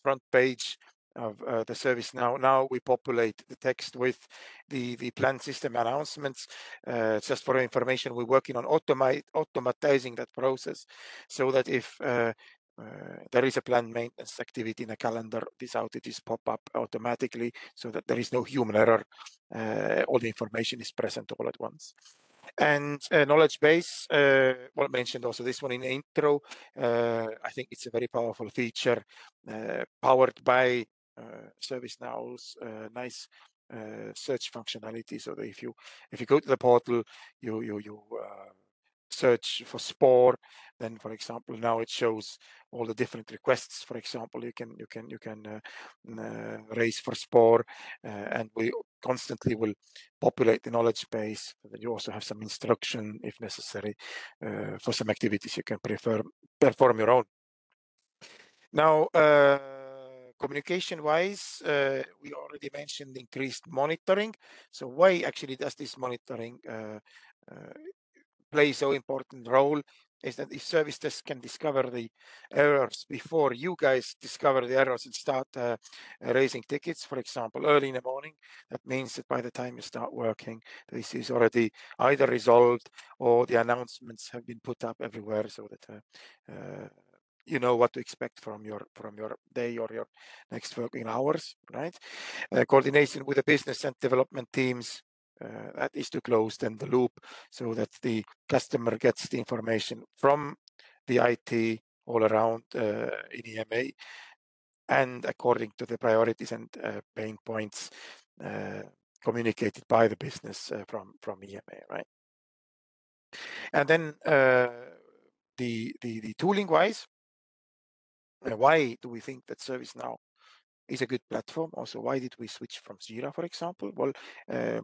front page of the ServiceNow, now we populate the text with the plan system announcements. Just for information, we're working on automatizing that process, so that if there is a planned maintenance activity in a calendar, these outages pop up automatically, so that there is no human error. All the information is present all at once. And knowledge base, well, mentioned also this one in the intro. I think it's a very powerful feature, powered by ServiceNow's nice search functionality. So that if you go to the portal, you search for SPOR, then for example now it shows all the different requests. For example, you can raise for SPOR, and we constantly will populate the knowledge base. Then you also have some instruction if necessary for some activities you can perform your own. Now, communication wise, we already mentioned increased monitoring. So why actually does this monitoring play so important role is that if service desk can discover the errors before you guys discover the errors and start raising tickets, for example, early in the morning, that means that by the time you start working, this is already either resolved or the announcements have been put up everywhere, so that you know what to expect from your day or your next working hours, right? Coordination with the business and development teams, that is to close then the loop, so that the customer gets the information from the IT all around in EMA, and according to the priorities and pain points communicated by the business from EMA, right? And then the tooling wise, why do we think that ServiceNow is a good platform? Also, why did we switch from Jira, for example? Well,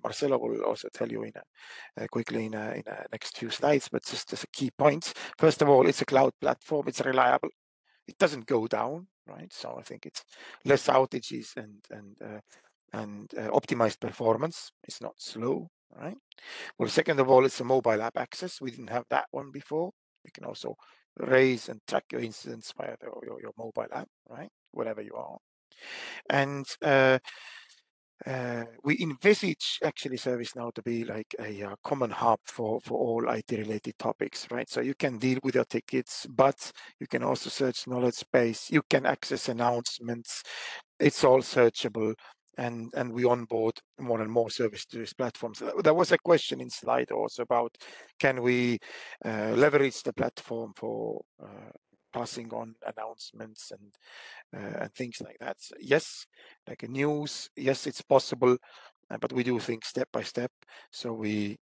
Marcelo will also tell you quickly in a next few slides, but just as a key point. First of all, it's a cloud platform. It's reliable. It doesn't go down, right? So I think it's less outages and optimized performance. It's not slow, right? Well, second of all, it's a mobile app access. We didn't have that one before. You can also raise and track your incidents via your mobile app, right? Wherever you are. And we envisage actually ServiceNow to be like a common hub for all IT related topics, right? So you can deal with your tickets, but you can also search knowledge base. You can access announcements. It's all searchable. And we onboard more and more service to these platforms. There was a question in slide also about, can we leverage the platform for passing on announcements and things like that? So yes, like a news, yes, it's possible, but we do things step by step. So we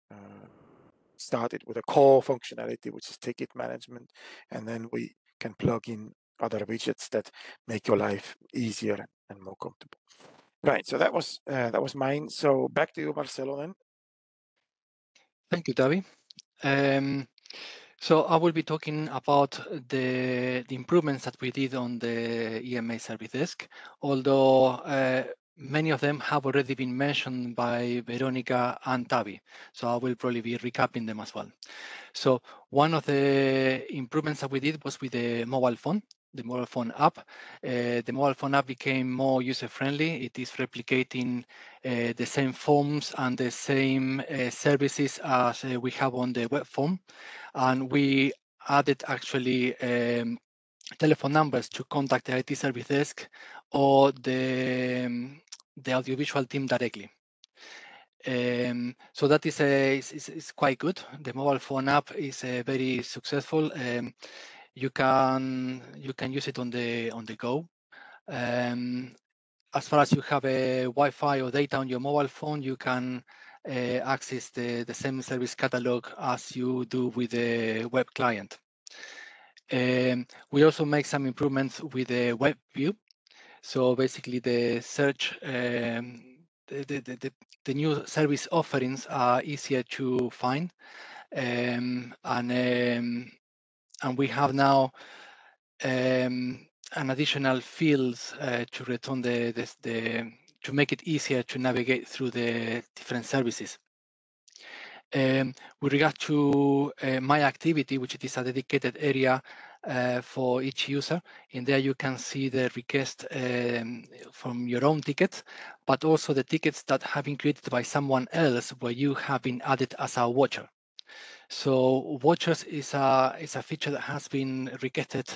started with a core functionality, which is ticket management, and then we can plug in other widgets that make your life easier and more comfortable. Right. So that was mine. So back to you, Marcelo, then. Thank you, Tavi. So I will be talking about the improvements that we did on the EMA service desk. Although many of them have already been mentioned by Veronica and Tavi, so I will probably be recapping them as well. So one of the improvements that we did was with the mobile phone app. The mobile phone app became more user-friendly. It is replicating the same forms and the same services as we have on the web form. And we added actually telephone numbers to contact the IT service desk or the audiovisual team directly. So that is quite good. The mobile phone app is very successful. You can use it on the go. As far as you have a Wi-Fi or data on your mobile phone, you can access the same service catalog as you do with the web client. We also make some improvements with the web view. So basically, the search, the new service offerings are easier to find, and we have now an additional fields to return to make it easier to navigate through the different services. With regard to My Activity, which is a dedicated area for each user, in there you can see the request from your own tickets, but also the tickets that have been created by someone else where you have been added as a watcher. So watchers is a feature that has been requested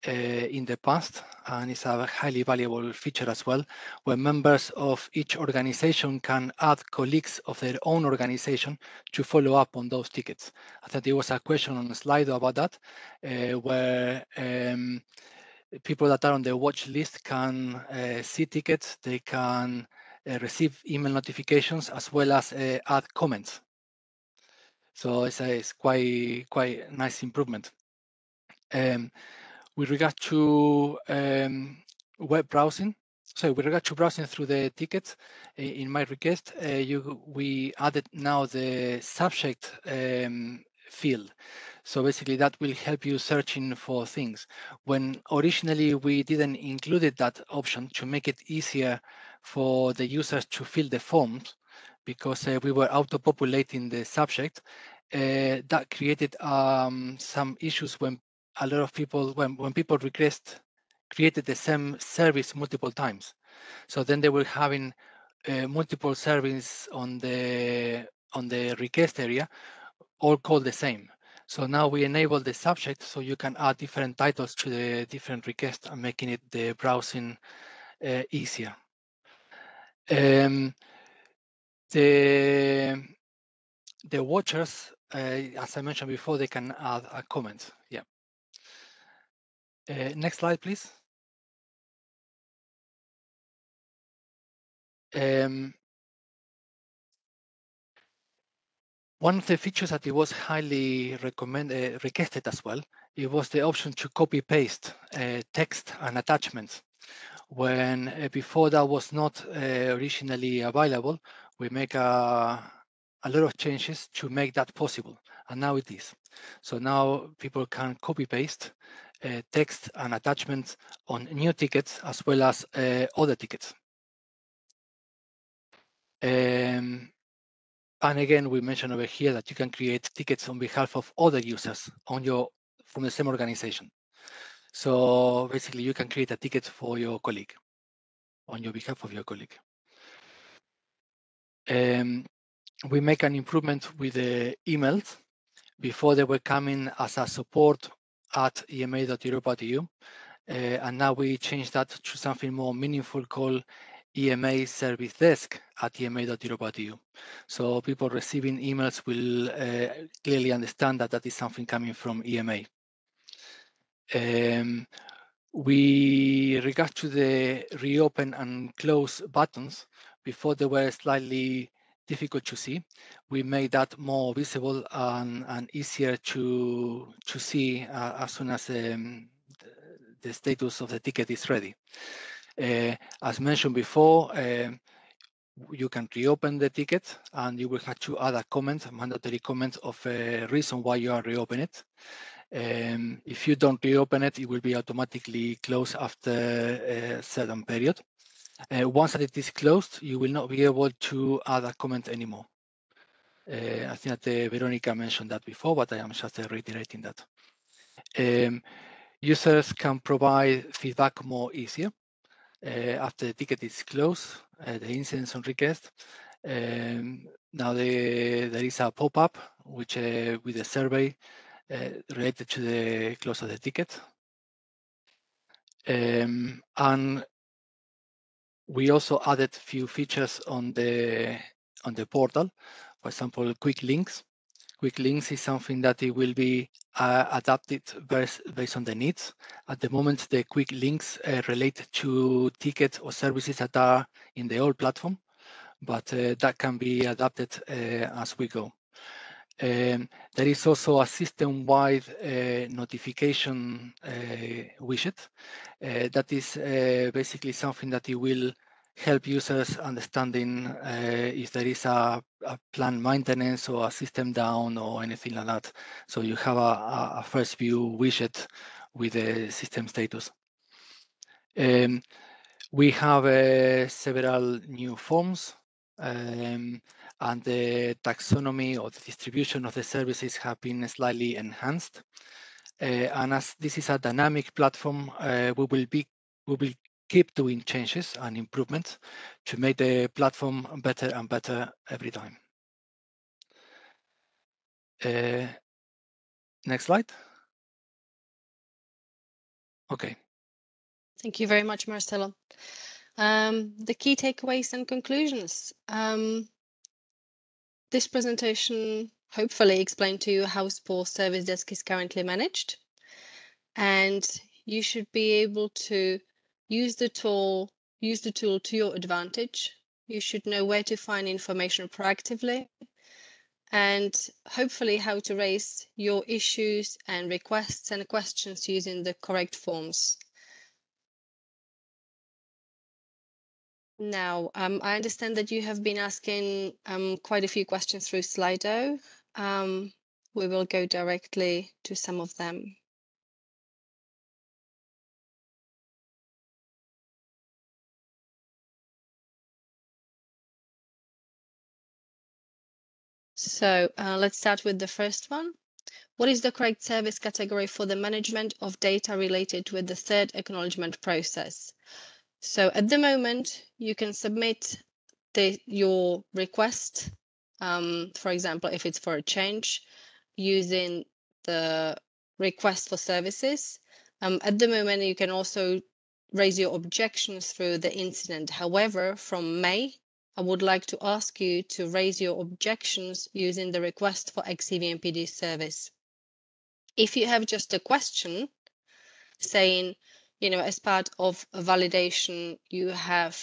in the past, and it's a highly valuable feature as well, where members of each organization can add colleagues of their own organization to follow up on those tickets. I think there was a question on the slide about that, where people that are on the watch list can see tickets, they can receive email notifications, as well as add comments. So it's quite a nice improvement. With regard to web browsing, so with regard to browsing through the tickets, in my request, we added now the subject field. So basically that will help you searching for things. When originally we didn't include that option to make it easier for the users to fill the forms, because we were auto-populating the subject, that created some issues when a lot of people, when people created the same service multiple times. So then they were having multiple services on the request area, all called the same. So now we enable the subject, so you can add different titles to the different requests and making it the browsing easier. The watchers, as I mentioned before, they can add a comment. Yeah. Next slide, please. One of the features that it was highly requested as well, it was the option to copy paste text and attachments. When before that was not originally available, we make a lot of changes to make that possible, and now it is. So now people can copy paste text and attachments on new tickets as well as other tickets. And again, we mentioned over here that you can create tickets on behalf of other users from the same organization. So basically, you can create a ticket for your colleague on your behalf of your colleague. We make an improvement with the emails. Before they were coming as a support at ema.europa.eu, and now we changed that to something more meaningful called EMA service desk at ema.europa.eu. So people receiving emails will clearly understand that that is something coming from EMA. We regard to the reopen and close buttons, before they were slightly difficult to see. We made that more visible and easier to see as soon as the status of the ticket is ready. As mentioned before, you can reopen the ticket and you will have to add a comment, a mandatory comment of a reason why you are reopening it. If you don't reopen it, it will be automatically closed after a certain period. Once that it is closed, you will not be able to add a comment anymore. I think that Veronica mentioned that before, but I am just reiterating that. Users can provide feedback more easier after the ticket is closed, the incidents on request. Now there is a pop-up which with a survey related to the close of the ticket. And we also added a few features on the portal. For example, quick links. Quick links is something that it will be adapted based on the needs. At the moment, the quick links relate to tickets or services that are in the old platform, but that can be adapted as we go. There is also a system-wide notification widget. That is basically something that it will help users understanding if there is a planned maintenance or a system down or anything like that. So you have a first view widget with the system status. We have several new forms and the taxonomy or the distribution of the services have been slightly enhanced. And as this is a dynamic platform, we will keep doing changes and improvements to make the platform better and better every time. Next slide. Okay. Thank you very much, Marcelo. The key takeaways and conclusions. This presentation hopefully explained to you how SPOR Service Desk is currently managed, and you should be able to use the tool to your advantage. You should know where to find information proactively, and hopefully how to raise your issues and requests and questions using the correct forms. Now, I understand that you have been asking quite a few questions through Slido. We will go directly to some of them. So let's start with the first one. What is the correct service category for the management of data related with the third acknowledgement process? So at the moment, you can submit your request, for example, if it's for a change, using the request for services. At the moment, you can also raise your objections through the incident. However, from May, I would like to ask you to raise your objections using the request for XEVMPD service. If you have just a question saying, as part of a validation, you have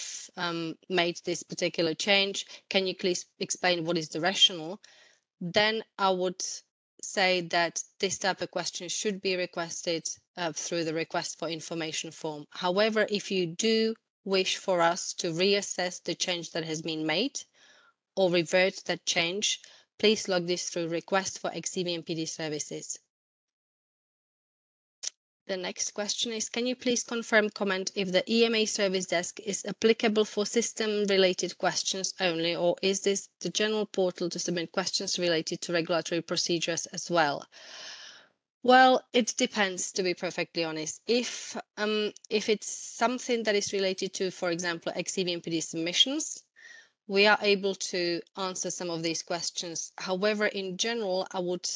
made this particular change, can you please explain what is the rationale? Then I would say that this type of question should be requested through the request for information form. However, if you do wish for us to reassess the change that has been made or revert that change, please log this through request for XEVMPD services. The next question is, can you please comment if the EMA service desk is applicable for system-related questions only, or is this the general portal to submit questions related to regulatory procedures as well? Well, it depends, to be perfectly honest. If it's something that is related to, for example, XEVMPD submissions, we are able to answer some of these questions. However, in general, I would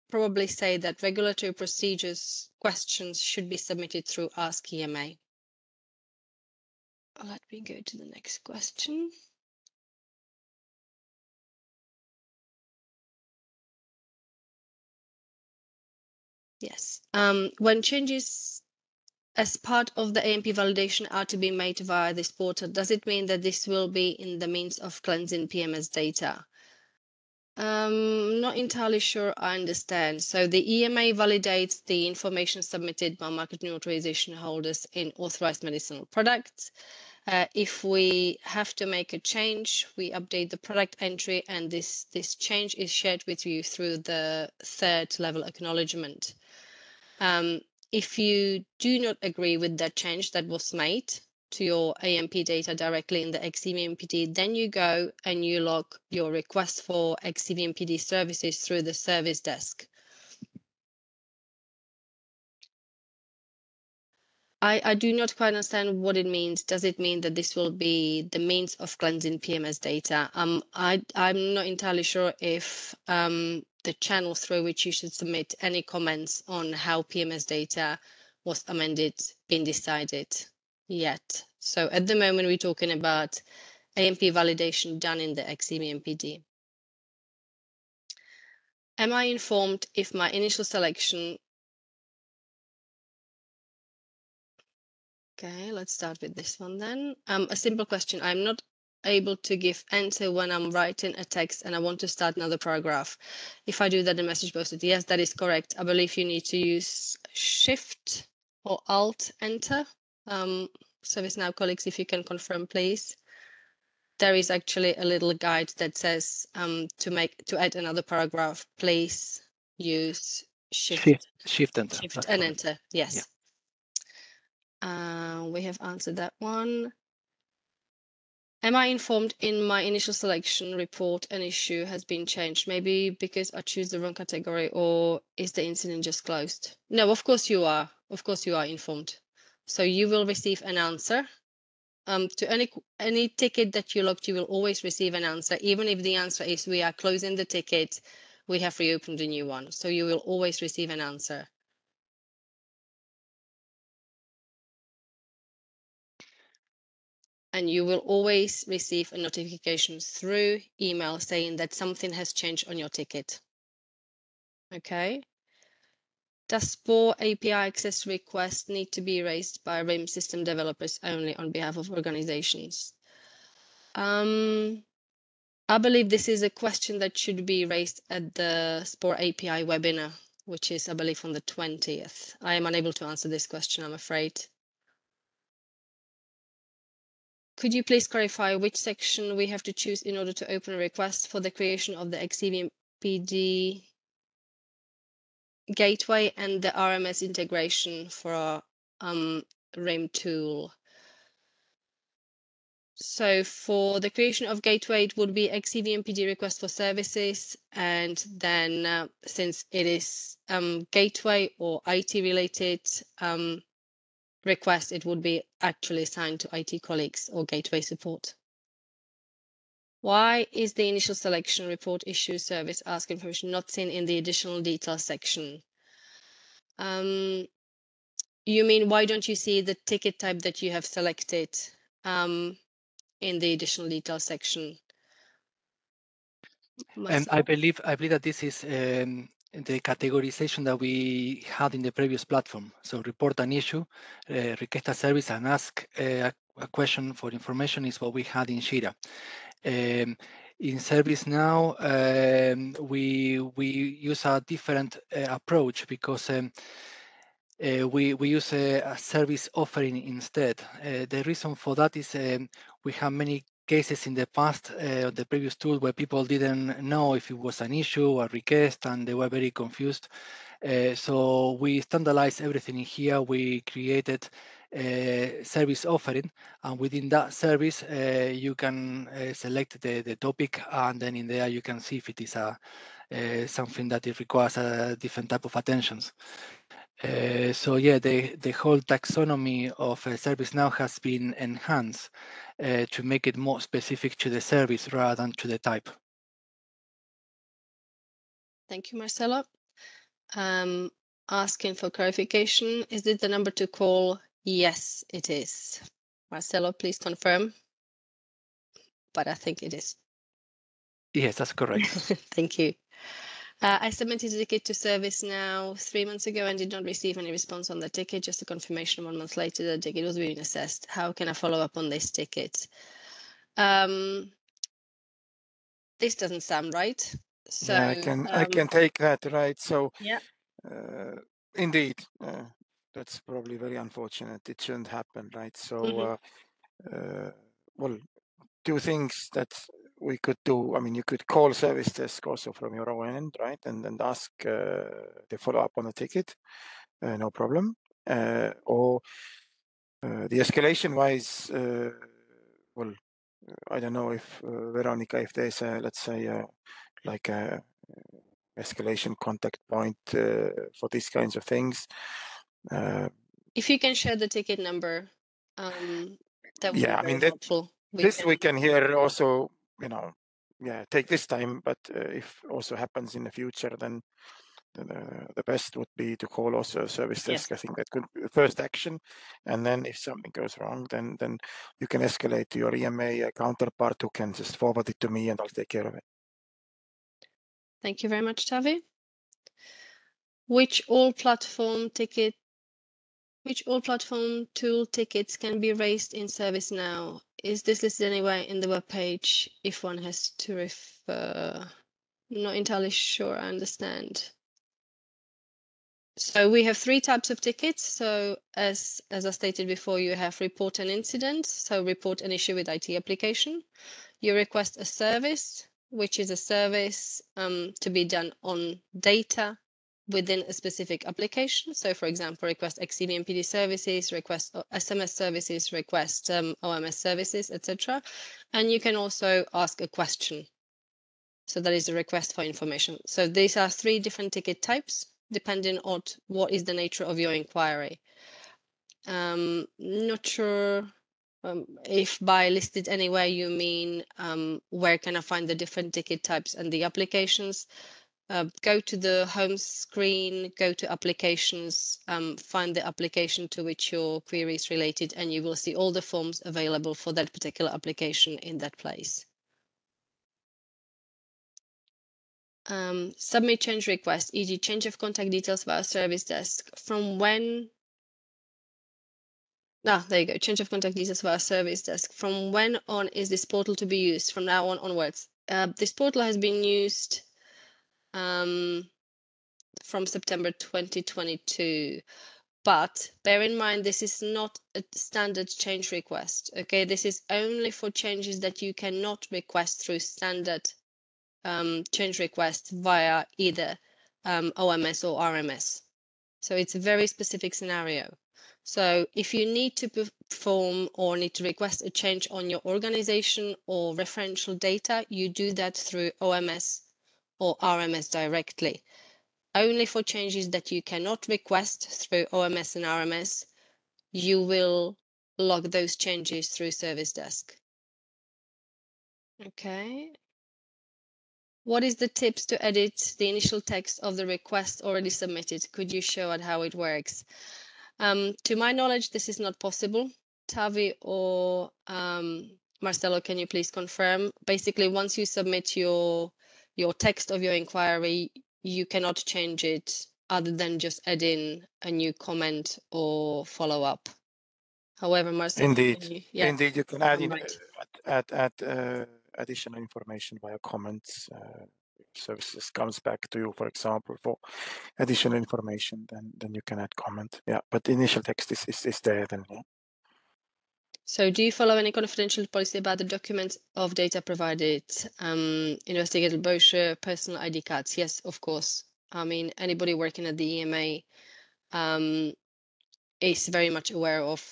probably say that regulatory procedures questions should be submitted through Ask EMA. Let me go to the next question. Yes. When changes as part of the AMP validation are to be made via this portal, does it mean that this will be in the means of cleansing PMS data? Not entirely sure I understand. So the EMA validates the information submitted by marketing authorization holders in authorized medicinal products. If we have to make a change, we update the product entry, and this change is shared with you through the third level acknowledgement. If you do not agree with that change that was made, to your AMP data directly in the XEVMPD, then you go and you log your request for XEVMPD services through the service desk. I do not quite understand what it means. Does it mean that this will be the means of cleansing PMS data? I'm not entirely sure if the channel through which you should submit any comments on how PMS data was amended been decided yet. So at the moment, we're talking about AMP validation done in the XEVMPD. Am I informed if my initial selection? Okay, let's start with this one then. A simple question. I'm not able to give enter when I'm writing a text and I want to start another paragraph. If I do that, the message posted. Yes, that is correct. I believe you need to use Shift or Alt Enter. ServiceNow colleagues, if you can confirm, please. There is actually a little guide that says to add another paragraph, please use Shift Enter. Shift and Enter. Yes. Yeah. We have answered that one. Am I informed in my initial selection report an issue has been changed? Maybe because I choose the wrong category, or is the incident just closed? No, of course you are. Of course you are informed. So you will receive an answer. To any ticket that you logged, you will always receive an answer, even if the answer is we are closing the ticket, we have reopened a new one. So you will always receive an answer. And you will always receive a notification through email saying that something has changed on your ticket. Okay. Does SPOR API access request need to be raised by RIM system developers only on behalf of organizations? I believe this is a question that should be raised at the SPOR API webinar, which is, I believe, on the 20th. I am unable to answer this question, I'm afraid. Could you please clarify which section we have to choose in order to open a request for the creation of the XEVMPD gateway and the RMS integration for our RIM tool? So for the creation of gateway, it would be XEVMPD request for services. And then since it is gateway or IT related request, it would be actually assigned to IT colleagues or gateway support. Why is the initial selection report issue service ask information not seen in the additional details section? You mean, why don't you see the ticket type that you have selected in the additional details section? And I believe that this is the categorization that we had in the previous platform. So report an issue, request a service, and ask a question for information is what we had in Jira. In ServiceNow, we use a different approach because we use a service offering instead. The reason for that is we have many cases in the past, the previous tool, where people didn't know if it was an issue or a request, and they were very confused. So we standardized everything in here. We created a service offering, and within that service, you can select the topic, and then in there you can see if it is something that it requires a different type of attentions. So yeah, the whole taxonomy of ServiceNow has been enhanced to make it more specific to the service rather than to the type. Thank you, Marcelo. Asking for clarification. Is it the number to call? Yes, it is. Marcelo, please confirm. But I think it is. Yes, that's correct. Thank you. I submitted a ticket to ServiceNow 3 months ago and did not receive any response on the ticket. Just a confirmation 1 month later the ticket was being assessed. How can I follow up on this ticket? This doesn't sound right. So yeah, I can take that, right? So yeah, indeed, that's probably very unfortunate. It shouldn't happen, right? So well, two things that we could do. I mean, you could call service desk also from your own end, right? And ask the follow up on the ticket, no problem. Or The escalation wise, well, I don't know if Veronica, if there's a, let's say, like a escalation contact point for these kinds of things. If you can share the ticket number, that would be very helpful. This we can hear also, you know, yeah, take this time, but if also happens in the future, then the best would be to call also a service desk. Yes. I think that could be the first action, and then if something goes wrong, then you can escalate to your EMA counterpart, who can just forward it to me, and I'll take care of it. Thank you very much, Tavi. Which all platform tool tickets can be raised in ServiceNow? Is this listed anywhere in the web page if one has to refer? Not entirely sure I understand. So we have 3 types of tickets. So as I stated before, you have report an incident. So report an issue with IT application. You request a service, which is a service to be done on data within a specific application. So for example, request XEVMPD services, request SMS services, request OMS services, etc. And you can also ask a question. So that is a request for information. So these are 3 different ticket types, depending on what is the nature of your inquiry. Not sure if by listed anywhere you mean where can I find the different ticket types and the applications. Go to the home screen, go to applications, find the application to which your query is related, and you will see all the forms available for that particular application in that place. Submit change request, e.g. change of contact details via service desk. From when? There you go. Change of contact details via service desk. From when on is this portal to be used? From now on onwards. This portal has been used from September 2022. But bear in mind, this is not a standard change request. Okay, this is only for changes that you cannot request through standard change request via either OMS or RMS. So it's a very specific scenario. So if you need to perform or need to request a change on your organization or referential data, you do that through OMS or RMS directly. Only for changes that you cannot request through OMS and RMS, you will log those changes through Service Desk. Okay. What is the tips to edit the initial text of the request already submitted? Could you show us how it works? To my knowledge, this is not possible. Tavi or Marcelo, can you please confirm? Basically, once you submit your text of your inquiry, you cannot change it other than just add in a new comment or follow up. However, Marcelo, Indeed, indeed, you can add in, right. additional information via comments. Services comes back to you, for example, for additional information, then you can add comment. Yeah, but the initial text is there then. Yeah. So do you follow any confidential policy about the documents of data provided? Investigative brochure, personal ID cards? Yes, of course. I mean, anybody working at the EMA is very much aware of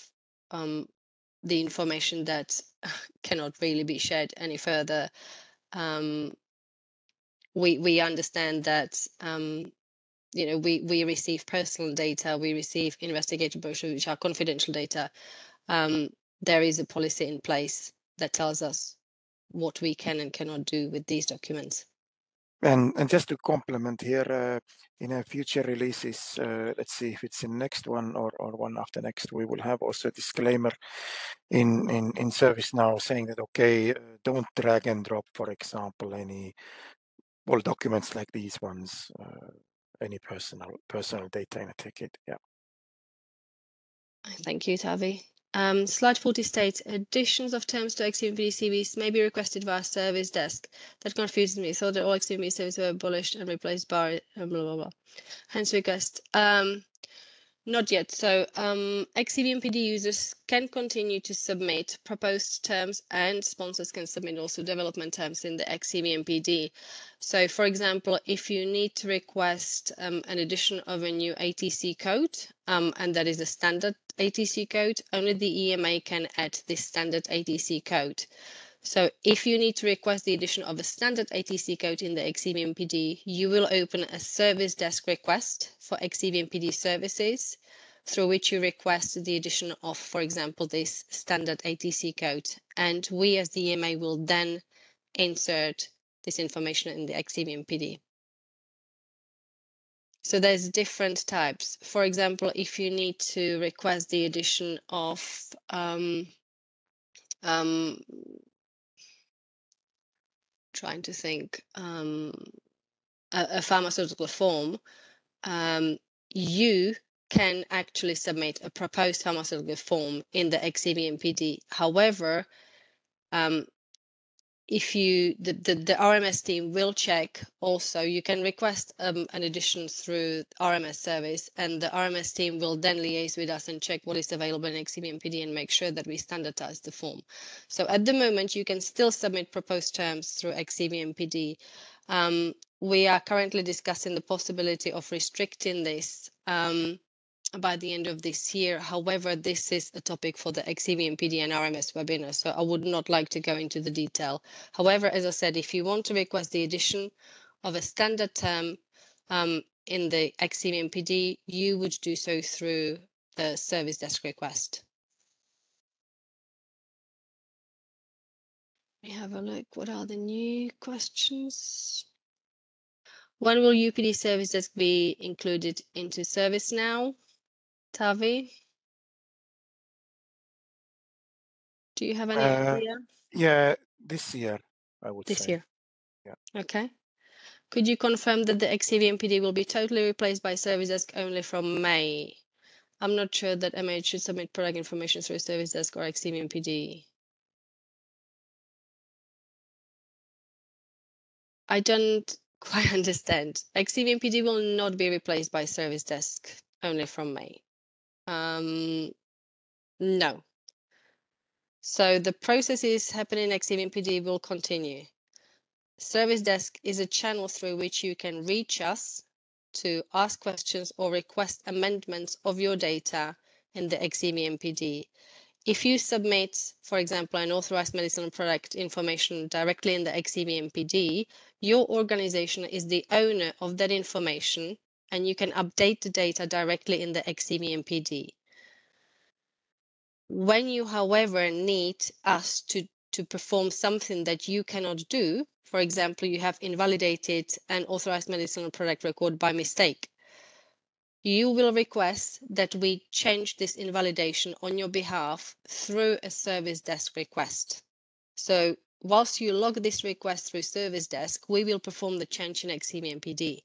the information that cannot really be shared any further. We understand that you know, we receive personal data, we receive investigative brochures, which are confidential data. There is a policy in place that tells us what we can and cannot do with these documents. And just to complement here, in a future releases, let's see if it's in next one or one after next, we will have also a disclaimer in ServiceNow saying that, okay, don't drag and drop, for example, any all documents like these ones, any personal data in a ticket. Yeah. Thank you, Tavi. Slide 40 states additions of terms to XEVMPD CVs may be requested via Service Desk. That confuses me. Thought that all XEVMPD services were abolished and replaced by blah blah blah. Hence request. Not yet. So XEVMPD users can continue to submit proposed terms, and sponsors can submit also development terms in the XEVMPD. So for example, if you need to request an addition of a new ATC code, and that is a standard ATC code, only the EMA can add this standard ATC code. So if you need to request the addition of a standard ATC code in the XEVMPD, you will open a service desk request for XEVMPD services, through which you request the addition of, for example, this standard ATC code. And we as the EMA will then insert this information in the XEVMPD. So there's different types. For example, if you need to request the addition of trying to think, a pharmaceutical form, you can actually submit a proposed pharmaceutical form in the XEVMPD. However, if you the RMS team will check also, you can request an addition through RMS service, and the RMS team will then liaise with us and check what is available in XEVMPD and make sure that we standardize the form. So at the moment, you can still submit proposed terms through XEVMPD. We are currently discussing the possibility of restricting this by the end of this year. However, this is a topic for the XEVMPD and RMS webinar, so I would not like to go into the detail. However, as I said, if you want to request the addition of a standard term in the XEVMPD, you would do so through the service desk request. Let me have a look. What are the new questions? When will UPD service desk be included into ServiceNow? Tavi? Do you have any idea? Yeah, this year, I would This say. year. Yeah. Okay. Could you confirm that the XEVMPD will be totally replaced by Service Desk only from May? I'm not sure that MH should submit product information through Service Desk or XEVMPD. I don't quite understand. XEVMPD will not be replaced by Service Desk only from May. No. So the processes happening in XEVMPD will continue. Service Desk is a channel through which you can reach us to ask questions or request amendments of your data in the XEVMPD. If you submit, for example, an authorized medicinal product information directly in the XEVMPD, your organization is the owner of that information, and you can update the data directly in the XEVMPD. When you, however, need us to perform something that you cannot do, for example, you have invalidated an authorized medicinal product record by mistake, you will request that we change this invalidation on your behalf through a service desk request. So whilst you log this request through service desk, we will perform the change in XEVMPD.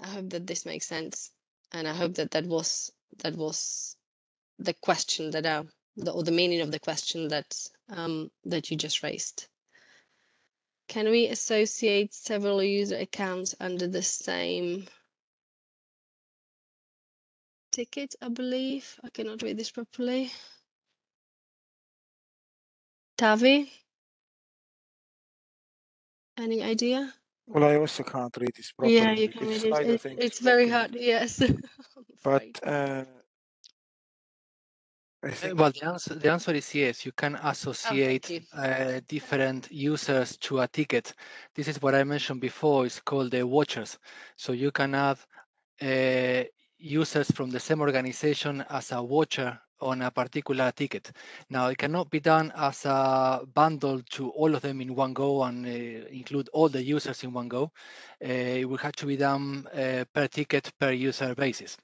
I hope that this makes sense, and I hope that that was the question that or the meaning of the question that that you just raised. Can we associate several user accounts under the same ticket? I believe I cannot read this properly. Tavi, any idea? Well, I also can't read this properly. Yeah, you can read it. It's very hard. Yes. But I think Well, the answer is yes. You can associate different users to a ticket. This is what I mentioned before. It's called the watchers. So you can have users from the same organization as a watcher on a particular ticket. Now, it cannot be done as a bundle to all of them in one go and include all the users in one go. It will have to be done per ticket, per user basis.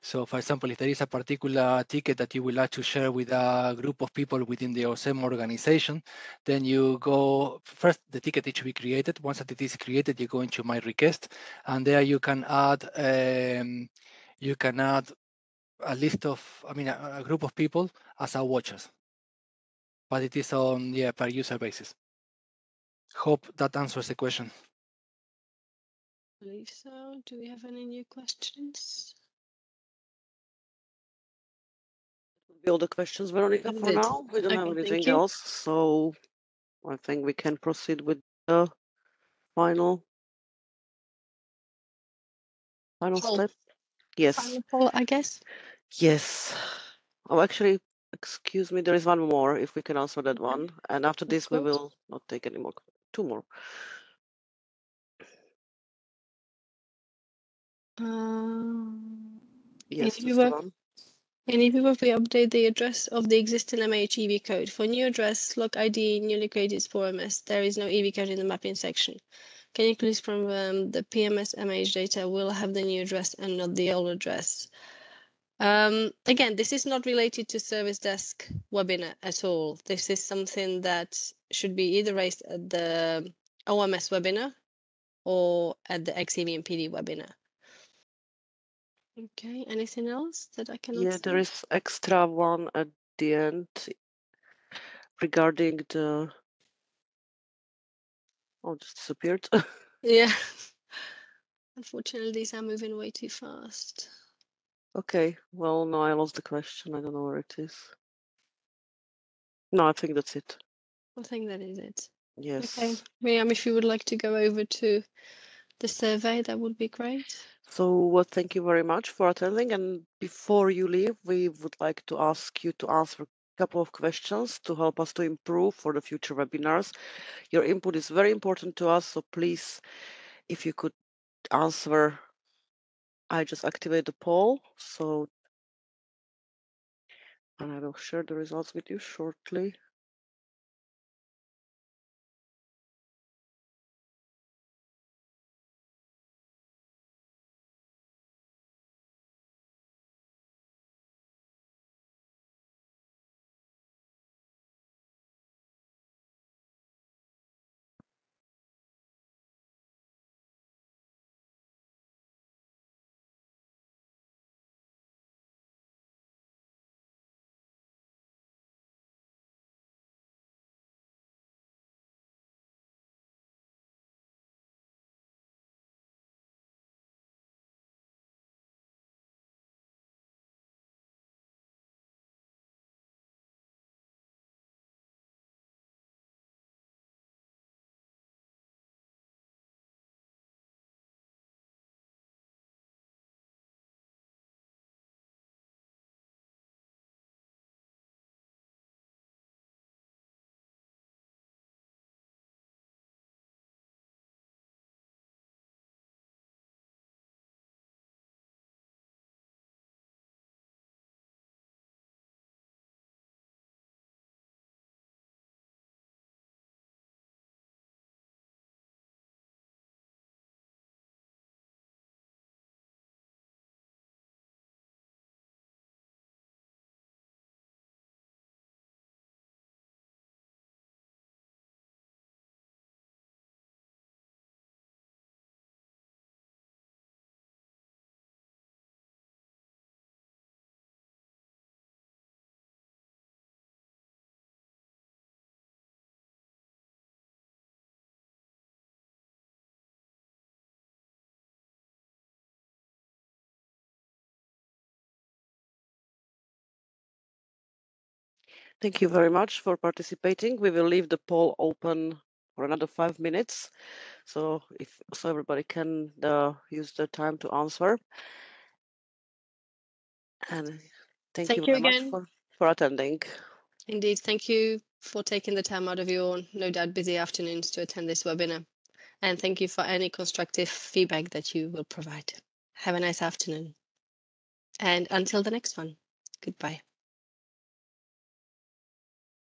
So, for example, if there is a particular ticket that you would like to share with a group of people within the same organization, then you go first, the ticket needs to be created. Once that it is created, you go into My Request, and there you can add a list of, a group of people as our watchers. But it is on per user basis. Hope that answers the question. I believe so. Do we have any new questions? be all the questions, Veronica, for now. We don't have anything else, so I think we can proceed with the final step. Yes. Final poll, I guess. Yes. Oh, actually, excuse me, there is one more, if we can answer that one. And after this, we will not take any more. Two more. Yes, just one. In EVWeb, we update the address of the existing MH EV code. For new address, log ID, newly created SPOR MS, there is no EV code in the mapping section. Can you please confirm the PMS MH data will have the new address and not the old address? Again, this is not related to service desk webinar at all. This is something that should be either raised at the OMS webinar or at the XEVMPD webinar. Okay, anything else that I cannot see? There is extra one at the end regarding the... Oh, just disappeared. Yeah. Unfortunately, these are moving way too fast. Okay, well, no, I lost the question. I don't know where it is. No, I think that's it. I think that is it. Yes. Okay, Miriam, if you would like to go over to the survey, that would be great. So thank you very much for attending. And before you leave, we would like to ask you to answer a couple of questions to help us to improve for the future webinars. Your input is very important to us, so please, if you could answer, I just activate the poll. And I will share the results with you shortly. Thank you very much for participating. We will leave the poll open for another 5 minutes, so everybody can use the time to answer. And thank you very much for attending. Indeed, thank you for taking the time out of your no doubt busy afternoons to attend this webinar. And thank you for any constructive feedback that you will provide. Have a nice afternoon. And until the next one, goodbye.